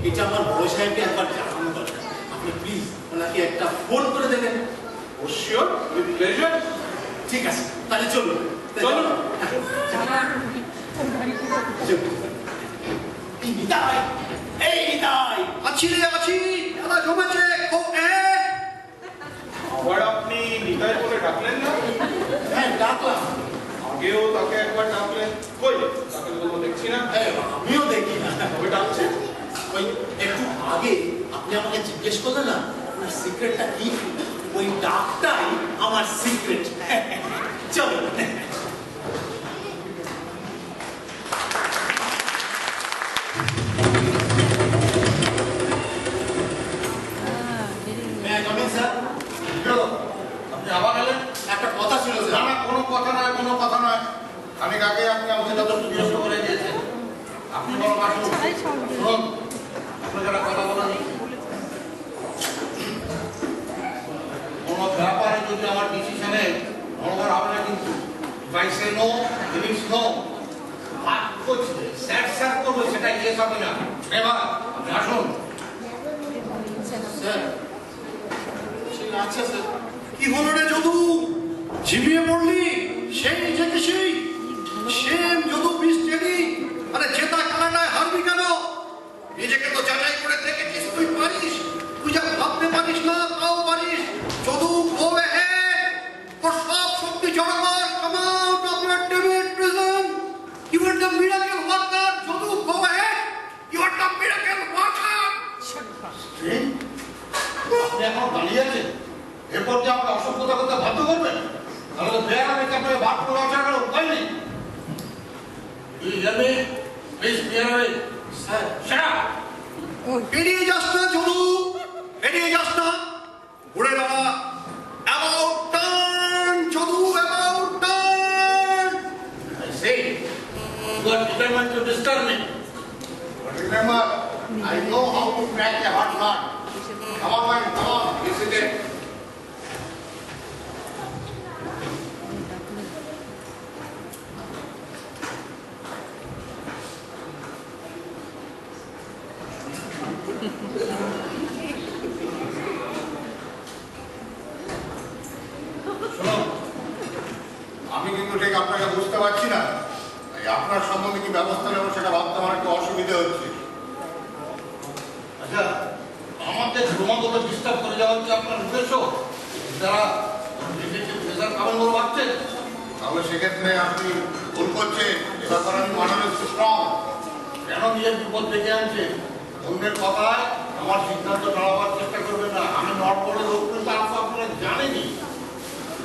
এটা আমার বড় সাহেবকে একবার জানানো দরকার। আপনি প্লিজ ওনাকে একটা ফোন করে দেবেন। ও শিওর, উইথ প্লেজার। ঠিক আছে, তাহলে চলুন চলুন। এই নিতাই, এই নিতাই, আছি রে আছি, খেলা জমেছে। ও আবার আপনি নিতাই বলে ডাকলেন না? হ্যাঁ ডাকলাম। আগেও তাকে একবার ডাকলেন, কই তাকে বলবো দেখছি না। হ্যাঁ, আমিও দেখি না। তবে ডাকছে। ওই একটু আগে আপনি আমাকে জিজ্ঞেস করলেন না আপনার সিক্রেটটা কি, ওই ডাকটাই আমার সিক্রেট। চলো। স্যার, আপনি আবার এলেন? একটা কথা ছিল না স্যার। না, কোনো কথা নয়, কোনো কথা নয়। খানিক আগে আপনি আমাকে যথেষ্ট বিরক্ত করে দিয়েছেন। আপনি বরং আসুন। শুনুন, আপনাকে একটা কথা বলেন। কোনো ব্যাপারে যদি আমার ডিসিশনে নড়বড় হবে না কিন্তু। If I say no, it means no. হাত করছে, স্যার করবে, সেটা ইয়েস হবে না। এবার আপনি আসুন। স্যার, ঠিক আছে স্যার। কি হলো রে যদু, ঝিমিয়ে পড়লি? সেই নিজেকে সেই সেম যদু মিস্টেরি। আরে জেতা খেলাটায় হারবি কেন? নিজেকে তো যাচাই করে দেখেছিস, তুই পারিস। তুই যা ভাবতে পারিস না তাও পারিস। যদু গো অ্যাহেড, তোর সব শক্তি জড়ো কর। Come out of your David prison. You are the miracle worker. Jadu go ahead, you are the miracle worker. আপনি এখন দাঁড়িয়ে আছেন, এরপর যে আমাকে অসভ্যতা করতে বাধ্য করবেন, তাহলে তো বেয়ার আমি আপনাকে বাদ করে আসার কোনো উপায় নেই। প্লিজ বেয়ার স্যার, সেটা বেরিয়ে যাস না যদু, বেরিয়ে যাস না। ঘুরে দাঁড়া। About turn Jadu, about turn. I say, you are determined to disturb me. But remember, I know how to crack a hot nut. Come on, man, come on, this is it. শুনুন, আমি কিন্তু ঠিক আপনাকে বুঝতে পারছি না। তাই আপনার সম্বন্ধে কি ব্যবস্থা নেব সেটা ভাবতে আমার একটু অসুবিধা হচ্ছে। আচ্ছা, আমাকে ক্রমাগত ডিস্টার্ব করে যাওয়া হচ্ছে আপনার উদ্দেশ্য? যারা প্রেশার খাবেন বলে ভাবছেন, তাহলে সেক্ষেত্রে আপনি ভুল করছেন। এ ব্যাপারে আমি মানবের স্ট্রং। কেন নিজের বিপদ ডেকে আনছেন? অন্যের কথায় আমার সিদ্ধান্ত নেওয়ার চেষ্টা করবেন না। আমি নড়বড়ে লোক কিন্তু আপনারা জানেনি।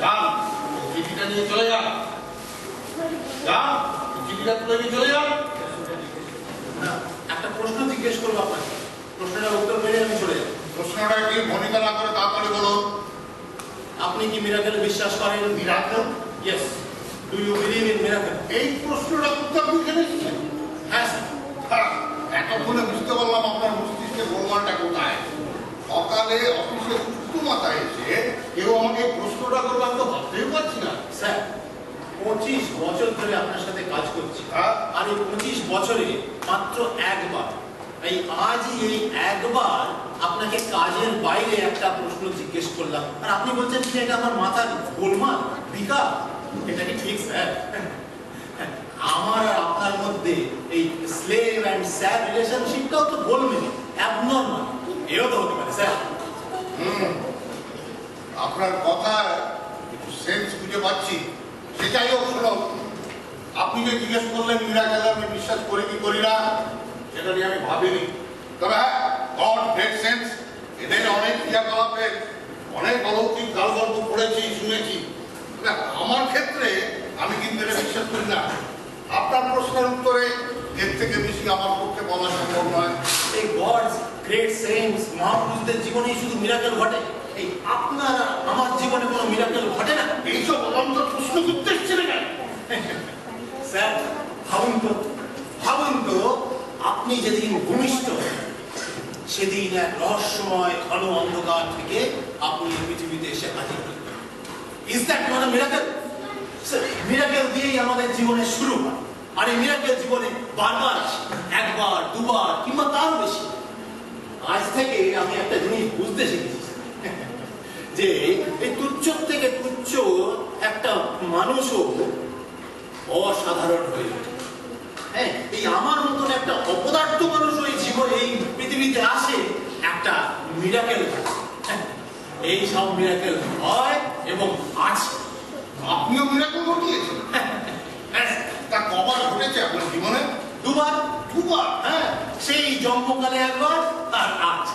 যান, চিঠিটা নিয়ে চলে যান। যান, চিঠিটা তুলে নিয়ে চলে যান। না, একটা প্রশ্ন জিজ্ঞেস করবো আপনাকে, প্রশ্নটার উত্তর পেলে আমি চলে যাব। প্রশ্নটা কি ভনিতা না করে তাড়াতাড়ি বলুন। আপনি কি মিরাকেলে বিশ্বাস করেন? Miracle? Yes. Do you believe in miracle? এই প্রশ্নটা উত্তর আপনি জেনেছেন? হ্যাঁ স্যার। এতক্ষণে বুঝতে পারলাম আপনার মস্তিষ্কে গোলমালটা কোথায়। সকালে অফিসে উঁচু মাথায় এসে কেউ আমাকে এই প্রশ্নটা করবে আমি তো ভাবতেই পারছি না। স্যার, 25 বছর ধরে আপনার সাথে কাজ করছি, আর এই 25 বছরে মাত্র একবার, এই আজই এই একবার আপনাকে কাজের বাইরে একটা প্রশ্ন জিজ্ঞেস করলাম, আর আপনি বলছেন কি এটা আমার মাথার গোলমাল বিকার? এটা কি ঠিক স্যার? আমার আর আপনার মধ্যে এই স্লেভ অ্যান্ড স্যার রিলেশনশিপটাও তো গোলমেলে, অ্যাবনর্মাল। এও তো হতে পারে স্যার। আপনার কথায় একটু সেন্স খুঁজে পাচ্ছি। সেটাই হোক, শুনুন, আপনি যে জিজ্ঞেস করলেন মিরাকেলে আমি বিশ্বাস করি কি করি না, সেটা নিয়ে আমি ভাবিনি। তবে হ্যাঁ, গড মেক সেন্স। এদের অনেক ক্রিয়াকলাপে অনেক অলৌকিক গাল গল্প পড়েছি, শুনেছি। আমার ক্ষেত্রে আমি কিন্তু এটা বিশ্বাস করি না। আপনার প্রশ্নের উত্তরে এর থেকে বেশি আমার পক্ষে বলা সম্ভব নয়। এই গডস গ্রেট সেন্টস, মহাপুরুষদের জীবনেই শুধু মিরাকেল ঘটে? এই আপনার আমার জীবনে কোনো মিরাকেল ঘটে না? এইসব অন্তর প্রশ্ন করতে এসছেন কেন? স্যার, ভাবুন তো আপনি যেদিন ভূমিষ্ঠ সেদিন এক রহস্যময় ঘন অন্ধকার থেকে আপনি এই পৃথিবীতে এসে হাজির হলেন। Is that not a miracle? Miracle দিয়েই আমাদের জীবনের শুরু হয়। আর এই মিরাকেল জীবনে বারবার আসে, একবার দুবার কিংবা তারও বেশি। আজ থেকে আমি একটা জিনিস বুঝতে শিখেছি যে এই তুচ্ছ থেকে তুচ্ছ একটা মানুষও অসাধারণ হয়ে ওঠে। হ্যাঁ, এই আমার মতন একটা অপদার্থ মানুষ ওই জীবন এই পৃথিবীতে আসে একটা মিরাকেল ঘটে। এই সব মিরাকেল হয় এবং আছে। আপনিও মিরাকেল ঘটিয়েছেন? তা কবার ঘটেছে আপনার জীবনে? দুবার। দুবার? হ্যাঁ, সেই জন্মকালে একবার আর আজ।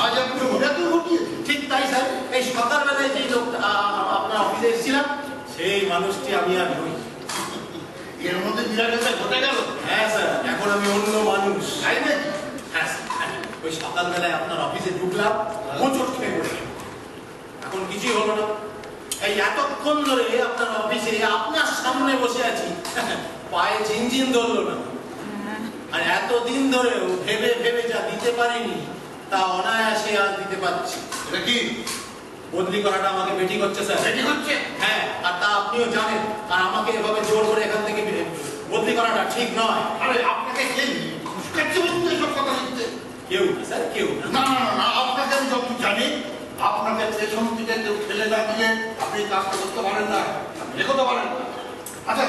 আজ আপনি মিরাকেল ঘটিয়েছেন? ঠিক তাই স্যার। এই সকালবেলায় যে লোকটা আপনার অফিসে এসেছিলাম, সেই মানুষটি আমি আর নই। এর মধ্যে মিরাকেলটা ঘটে গেল? হ্যাঁ স্যার, এখন আমি অন্য মানুষ। তাই নাকি? হ্যাঁ স্যার, ওই সকালবেলায় আপনার অফিসে ঢুকলাম, মোচট খেয়ে পড়ে গেলাম। এখন কিছুই হলো না। এই এতক্ষণ ধরে আপনার অফিসে আপনার সামনে বসে আছি, পায়ে ঝিনঝিন ধরলো না। আর এতদিন ধরেও ভেবে ভেবে যা দিতে পারিনি তা অনায়াসে আজ দিতে পারছি। এটা কি? বদলি করাটা আমাকে বেটি করছে স্যার। বেটি হচ্ছে? হ্যাঁ, আর তা আপনিও জানেন। আর আমাকে এভাবে জোর করে এখান থেকে বদলি করাটা ঠিক নয়। আরে আপনাকে কে উস্কাচ্ছে বলতে এসব কথা লিখতে? কেউ না স্যার, কেউ না। না না না, আপনাকে আমি যত জানি আপনাকে পেছন থেকে কেউ ফেলে না দিয়ে আপনি কাজটা করতে পারেন না, এগোতে পারেন না। আচ্ছা,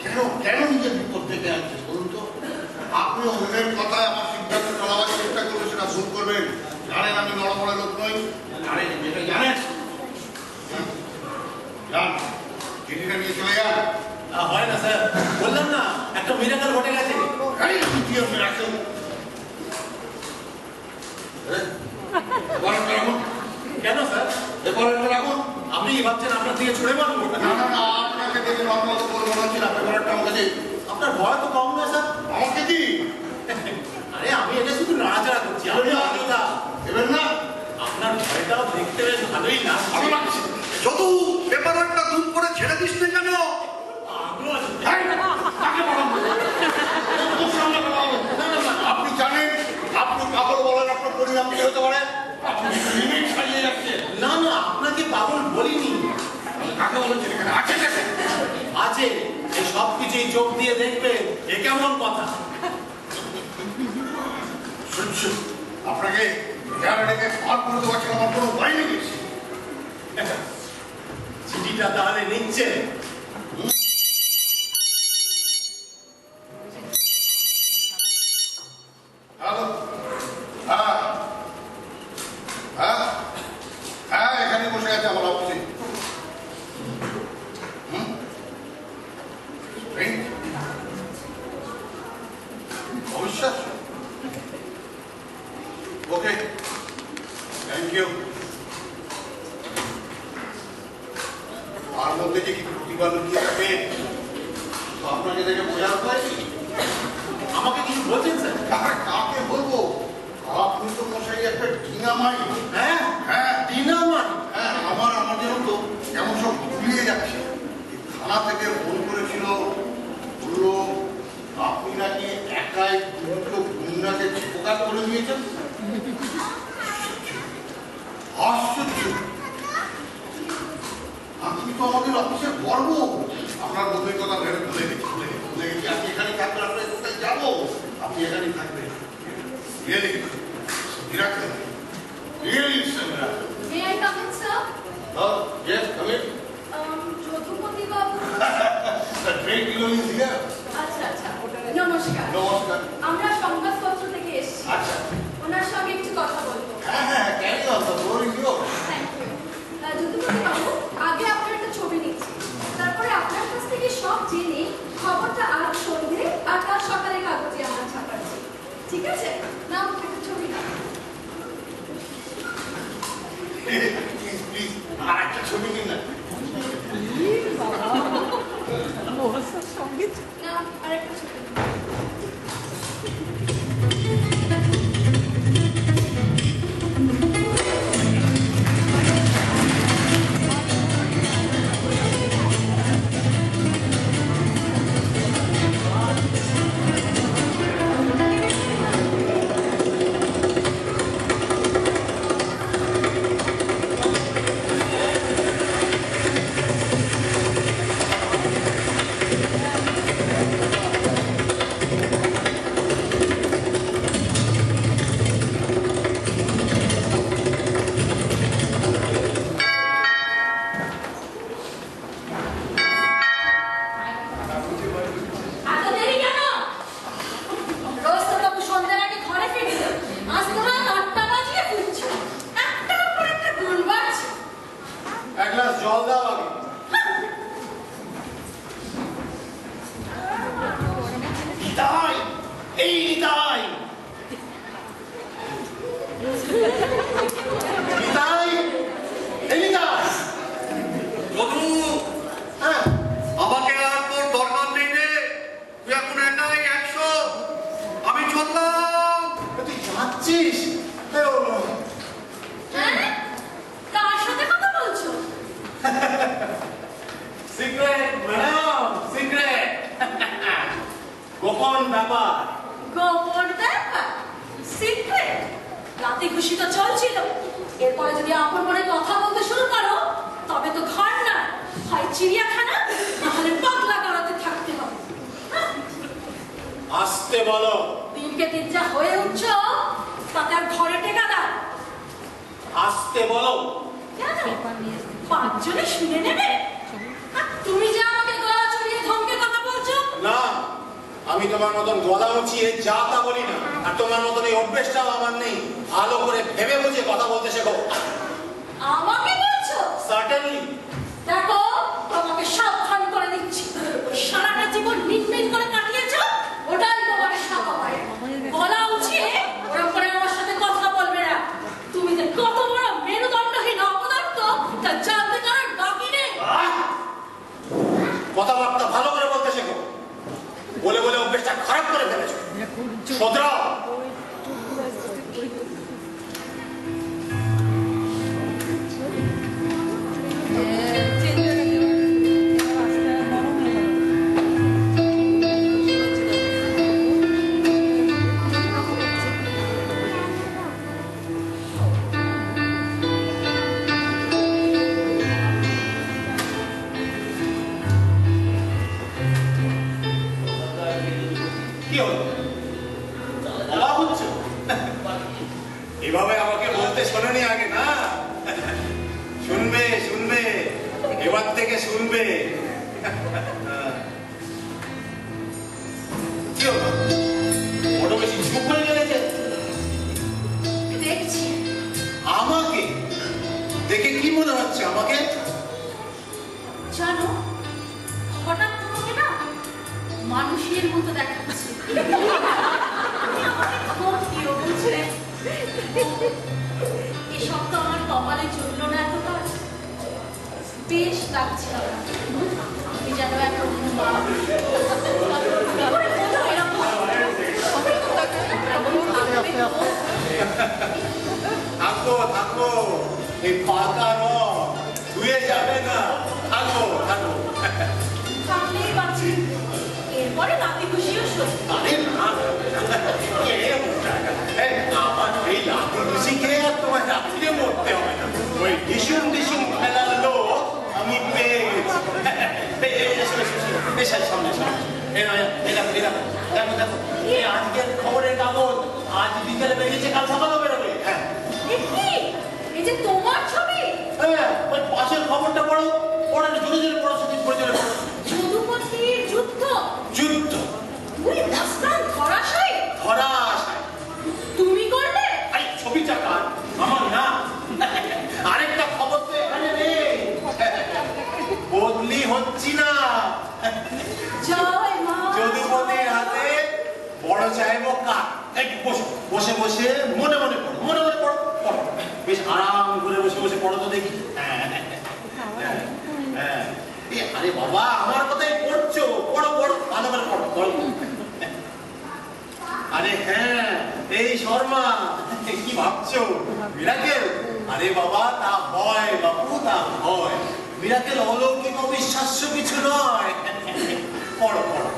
কেন কেন নিজের বিপদ থেকে আনছেন বলুন তো? আপনি অন্যের কথায় আমার সিদ্ধান্ত চালাবার চেষ্টা করলে সেটা ভুল করবেন। জানেন আমি নড়বড়ে লোক নই, জানেন যেটা জানেন। যান, চিঠিটা নিয়ে চলে যান। হয় না স্যার, বললাম না একটা মিরাকেল ঘটে গেছে। এই দ্বিতীয় মিরাকেল। এবারে রাখুন। কেন স্যার? এবারে রাখুন। আপনি কি ভাবছেন আপনার দিকে ছুড়ে মারবো? না না না, আপনাকে দেখে নর্মাল করে মনে হচ্ছে আপনার ঘরটা আমাকে দিন। আপনার ভয় তো কম নয় স্যার। আমাকে দিন। আরে আমি এটা শুধু নাড়াচাড়া করছি। আপনি আলাদা। এবার না, আপনার ভয়টাও দেখতে বেশ ভালোই লাগছে। ভালো লাগছে। যদু পেপারটা দুম করে ছেড়ে দিস না কেন? আগ্রহ আছে। এই, কাকে বলা বলবো? তোর সামনে বলা হবে। আপনি জানেন আপনি পাগল বলেন, আপনার পরিণাম কি হতে পারে? আপনি লিমিট ছাড়িয়ে যাচ্ছেন। না না, আপনাকে পাগল বলিনি। কাকে বলেছেন এখানে? আছে কাছে? আছে, এই সব কিছুই চোখ দিয়ে দেখবে। এ কেমন কথা? শুনছি আপনাকে গ্যারাডিকে পার করে দেওয়া ছিল আমার কোনো উপায় নেই। চিঠিটা তাহলে নিচ্ছে? হ্যালো, হ্যাঁ হ্যাঁ হ্যাঁ, এখানে বসে আছে আমার অফিসে। অবিশ্বাস্য। ওকে, থ্যাংক ইউ। তার মধ্যে যে কি প্রতিভা লুকিয়ে থাকে আপনাকে দেখে বোঝার পাইনি। আমাকে কিছু বলছেন স্যার? কাকে বলবো? আপনি তো মশাই একটা ডিনামাইট। হ্যাঁ হ্যাঁ ডিনামাইট। হ্যাঁ, আমার যেন তো কেমন সব গুলিয়ে যাচ্ছে। থানা থেকে ফোন করেছিল, বললো আপনি নাকি একাই দুটো গুন্ডাকে ছোকাত করে দিয়েছেন। আশ্চর্য! আপনি তো আমাদের অফিসের গর্ব। আপনার বন্ধুর কথা ভেবে ভুলে গেছি। আপনি এখানে থাকবেন, আপনি কোথায় যাবো? আপনি এখানেই থাকবেন। Really miracle, really it's a miracle. May I come in, sir? Oh, yes, come in. Jadupati Babu. The great hero is here. আচ্ছা আচ্ছা, নমস্কার। নমস্কার। আমরা সংবাদপত্র থেকে এসেছি। আচ্ছা। ওনার সঙ্গে একটু কথা বলবো। হ্যাঁ হ্যাঁ, carry on, the floor is yours. Thank you. Jadupati বাবু, আগে আপনার একটা ছবি নিচ্ছি, তারপরে আপনার কাছ থেকে সব জেনে খবরটা আজ সন্ধ্যে আর কাল সকালে কাগজে আমরা ছাপাচ্ছি। ঠিক আছে? নাও একটা ছবি নাও। Please, please, আর একটা ছবি নিন না। নাও আরেকটা ছবি। এত দেরি কেন? রোজ তো তবু সন্ধ্যার আগে ঘরে ফিরি। আজ তো রাত 8টা বাজিয়ে ফিরছি। একটার পর একটা গুণ বাড়ছে। এক গ্লাস জল দাও আগে। নিতাই, এই নিতাই, নিতাই, এই নিতাই। বধু, হ্যাঁ, আমাকে আর তোর দরকার নেই রে। তুই এখন একাই 100। আমি চললাম। তুই যাচ্ছিস? হ্যাঁ? কার সাথে কথা বলছো? Secret madam, secret. গোপন ব্যাপার। গোপন ব্যাপার? সিক্রেট? রাতে খুশি তো চলছিল। এরপরে যদি আপন মনে কথা বলতে শুরু করো, তবে তো ঘর না, হয় চিড়িয়াখানা, নাহলে পাগলা গাড়াতে থাকতে হবে। হ্যাঁ? আসতে বলো। দিনকে দিন যা হয়ে উঠছ, তাতে আর ঘরে টেকা দাও। আসতে বলো। কেন? 5 জনে শুনে নেবে? আর তুমি যে আমাকে গলা চড়িয়ে ধমকে কথা বলছো? না, আমি তোমার মতন গলা উঁচিয়ে যা তা বলি না। আর তোমার মতন এই অভ্যেসটাও আমার নেই। ভালো করে ভেবে বুঝে কথা বলতে শেখো। আমাকে বলছো? সার্টেনলি। দেখো, তোমাকে সাবধান করে দিচ্ছি। ওই সারাটা জীবন মিনমিন করে কাটিয়েছো, ওটাই তোমার সাফায়। গলা উঁচিয়ে ওরকম করে আমার সাথে কথা বলবে না। তুমি যে কত বড় মেরুদণ্ডহীন অপদার্থ, তা জানতে কারণ বাকি নেই। কথাবার্তা ভালো করে বলতে শেখো। বলে বলে অভ্যেসটা খারাপ করে ফেলেছো। শোধরাও। কি হলো? অবাক হচ্ছে? এভাবে আমাকে বলতে শোনেনি আগে না? শুনবে, শুনবে, এবার থেকে শুনবে। কি হলো? বড় বেশি চুপ হয়ে গেছে। দেখছি। আমাকে দেখে কি মনে হচ্ছে আমাকে? জানো, হঠাৎ তোমাকে না মানুষের মতো দেখাচ্ছে। তুমি আমাকে খুব প্রিয়, বুঝলে? এসব তো আমার কপালে জুটলো না এতটা। বেশ লাগছে আমার। আমি যেন একটা মা। কি করে বলো এরকম? থাকো, থাকো, এই পাকা রং ধুয়ে যাবে না। থাকো, থাকো। থাকলেই বাঁচি। এরপরে নাতি খুশিও সত্যি। আরে না, আমার এই লাঠি খুশি খেয়ে আর তোমার রাত্রিরে মরতে হবে না। ওই ডিসুম ডিসুম খেলার লোক আমি পেয়ে গেছি। সামনে সামনে দেখো, এই আজকের খবরের কাগজ আজ বিকেলে বেরিয়েছে, কাল সকালে বেরোবে। হ্যাঁ, এই যে তোমার ছবি। হ্যাঁ, ওই পাশের খবরটা পড়ো, পড়ে জোরে জোরে পড়ো, সঠিক পড়ে জোরে পড়ো। যদুপতির যুদ্ধ। যুদ্ধ? তুই রাস্তায় ধরাশায়ী। ধরাশায়ী? তুমি করলে? এই ছবিটা কার? আমার না। আরেকটা খবর তো এখানে নেই। বদলি হচ্ছি না। জয় মা। যদুপতির হাতে বড় চাইবো কাঠ। এই বসো, বসে বসে মনে মনে পড়ো, মনে মনে পড়ো, পড়ো। বেশ আরাম করে বসে বসে পড়ো তো দেখি। হ্যাঁ, আরে বাবা, আমার কথাই পড়ছো, পড়ো পড়ো, ভালো করে পড়ো, পড়ো। আরে হ্যাঁ, এই শর্মা, কি ভাবছো? মিরাকেল? আরে বাবা, তা হয় বাপু, তা হয়। মিরাকেল অলৌকিক অবিশ্বাস্য কিছু নয়। পড়ো পড়ো।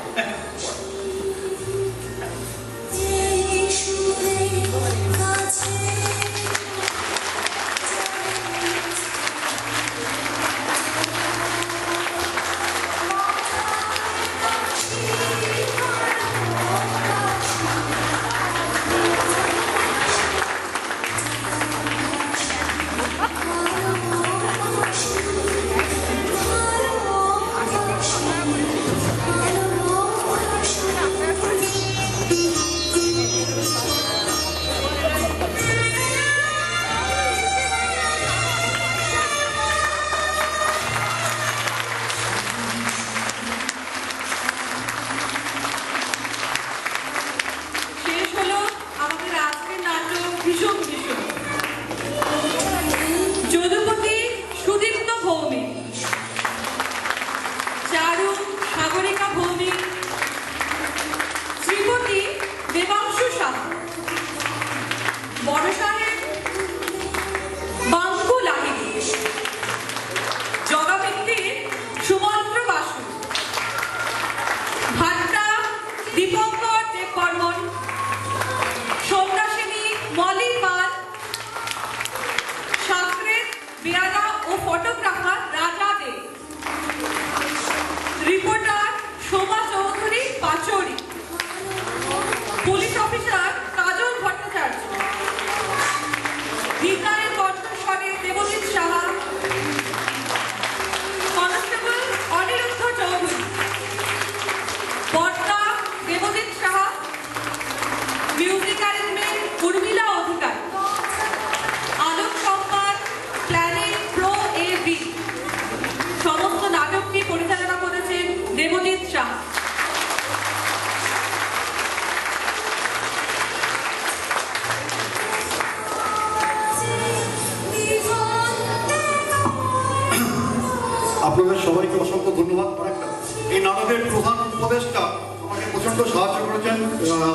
সবাইকে অসংখ্য ধন্যবাদ। আরেকটা, এই নাটকের প্রধান উপদেষ্টা আমাকে প্রচন্ড সাহায্য করেছেন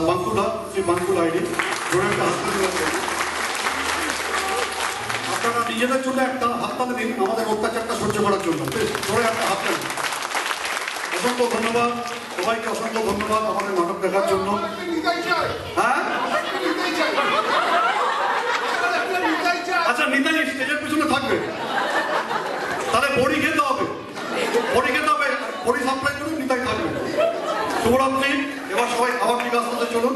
বাঙ্কুলা, শ্রী বাঙ্কুল আইডি, ধরে একটা হাততালি দেবেন। আপনারা নিজেদের জন্য একটা হাততালি দিন আমাদের অত্যাচারটা সহ্য করার জন্য, বেশ ধরে একটা হাততালি। অসংখ্য ধন্যবাদ সবাইকে, অসংখ্য ধন্যবাদ আমাদের নাটক দেখার জন্য। হ্যাঁ আচ্ছা, নিতাই স্টেজের পিছনে থাকবে, তাহলে বড়ি খেতে হবে, বড়ি খেতে হবে, বড়ি সাপ্লাই করুন, নিতাই থাকবে। শুভরাত্রি। এবার সবাই খাবার দিকে আসতে চলুন।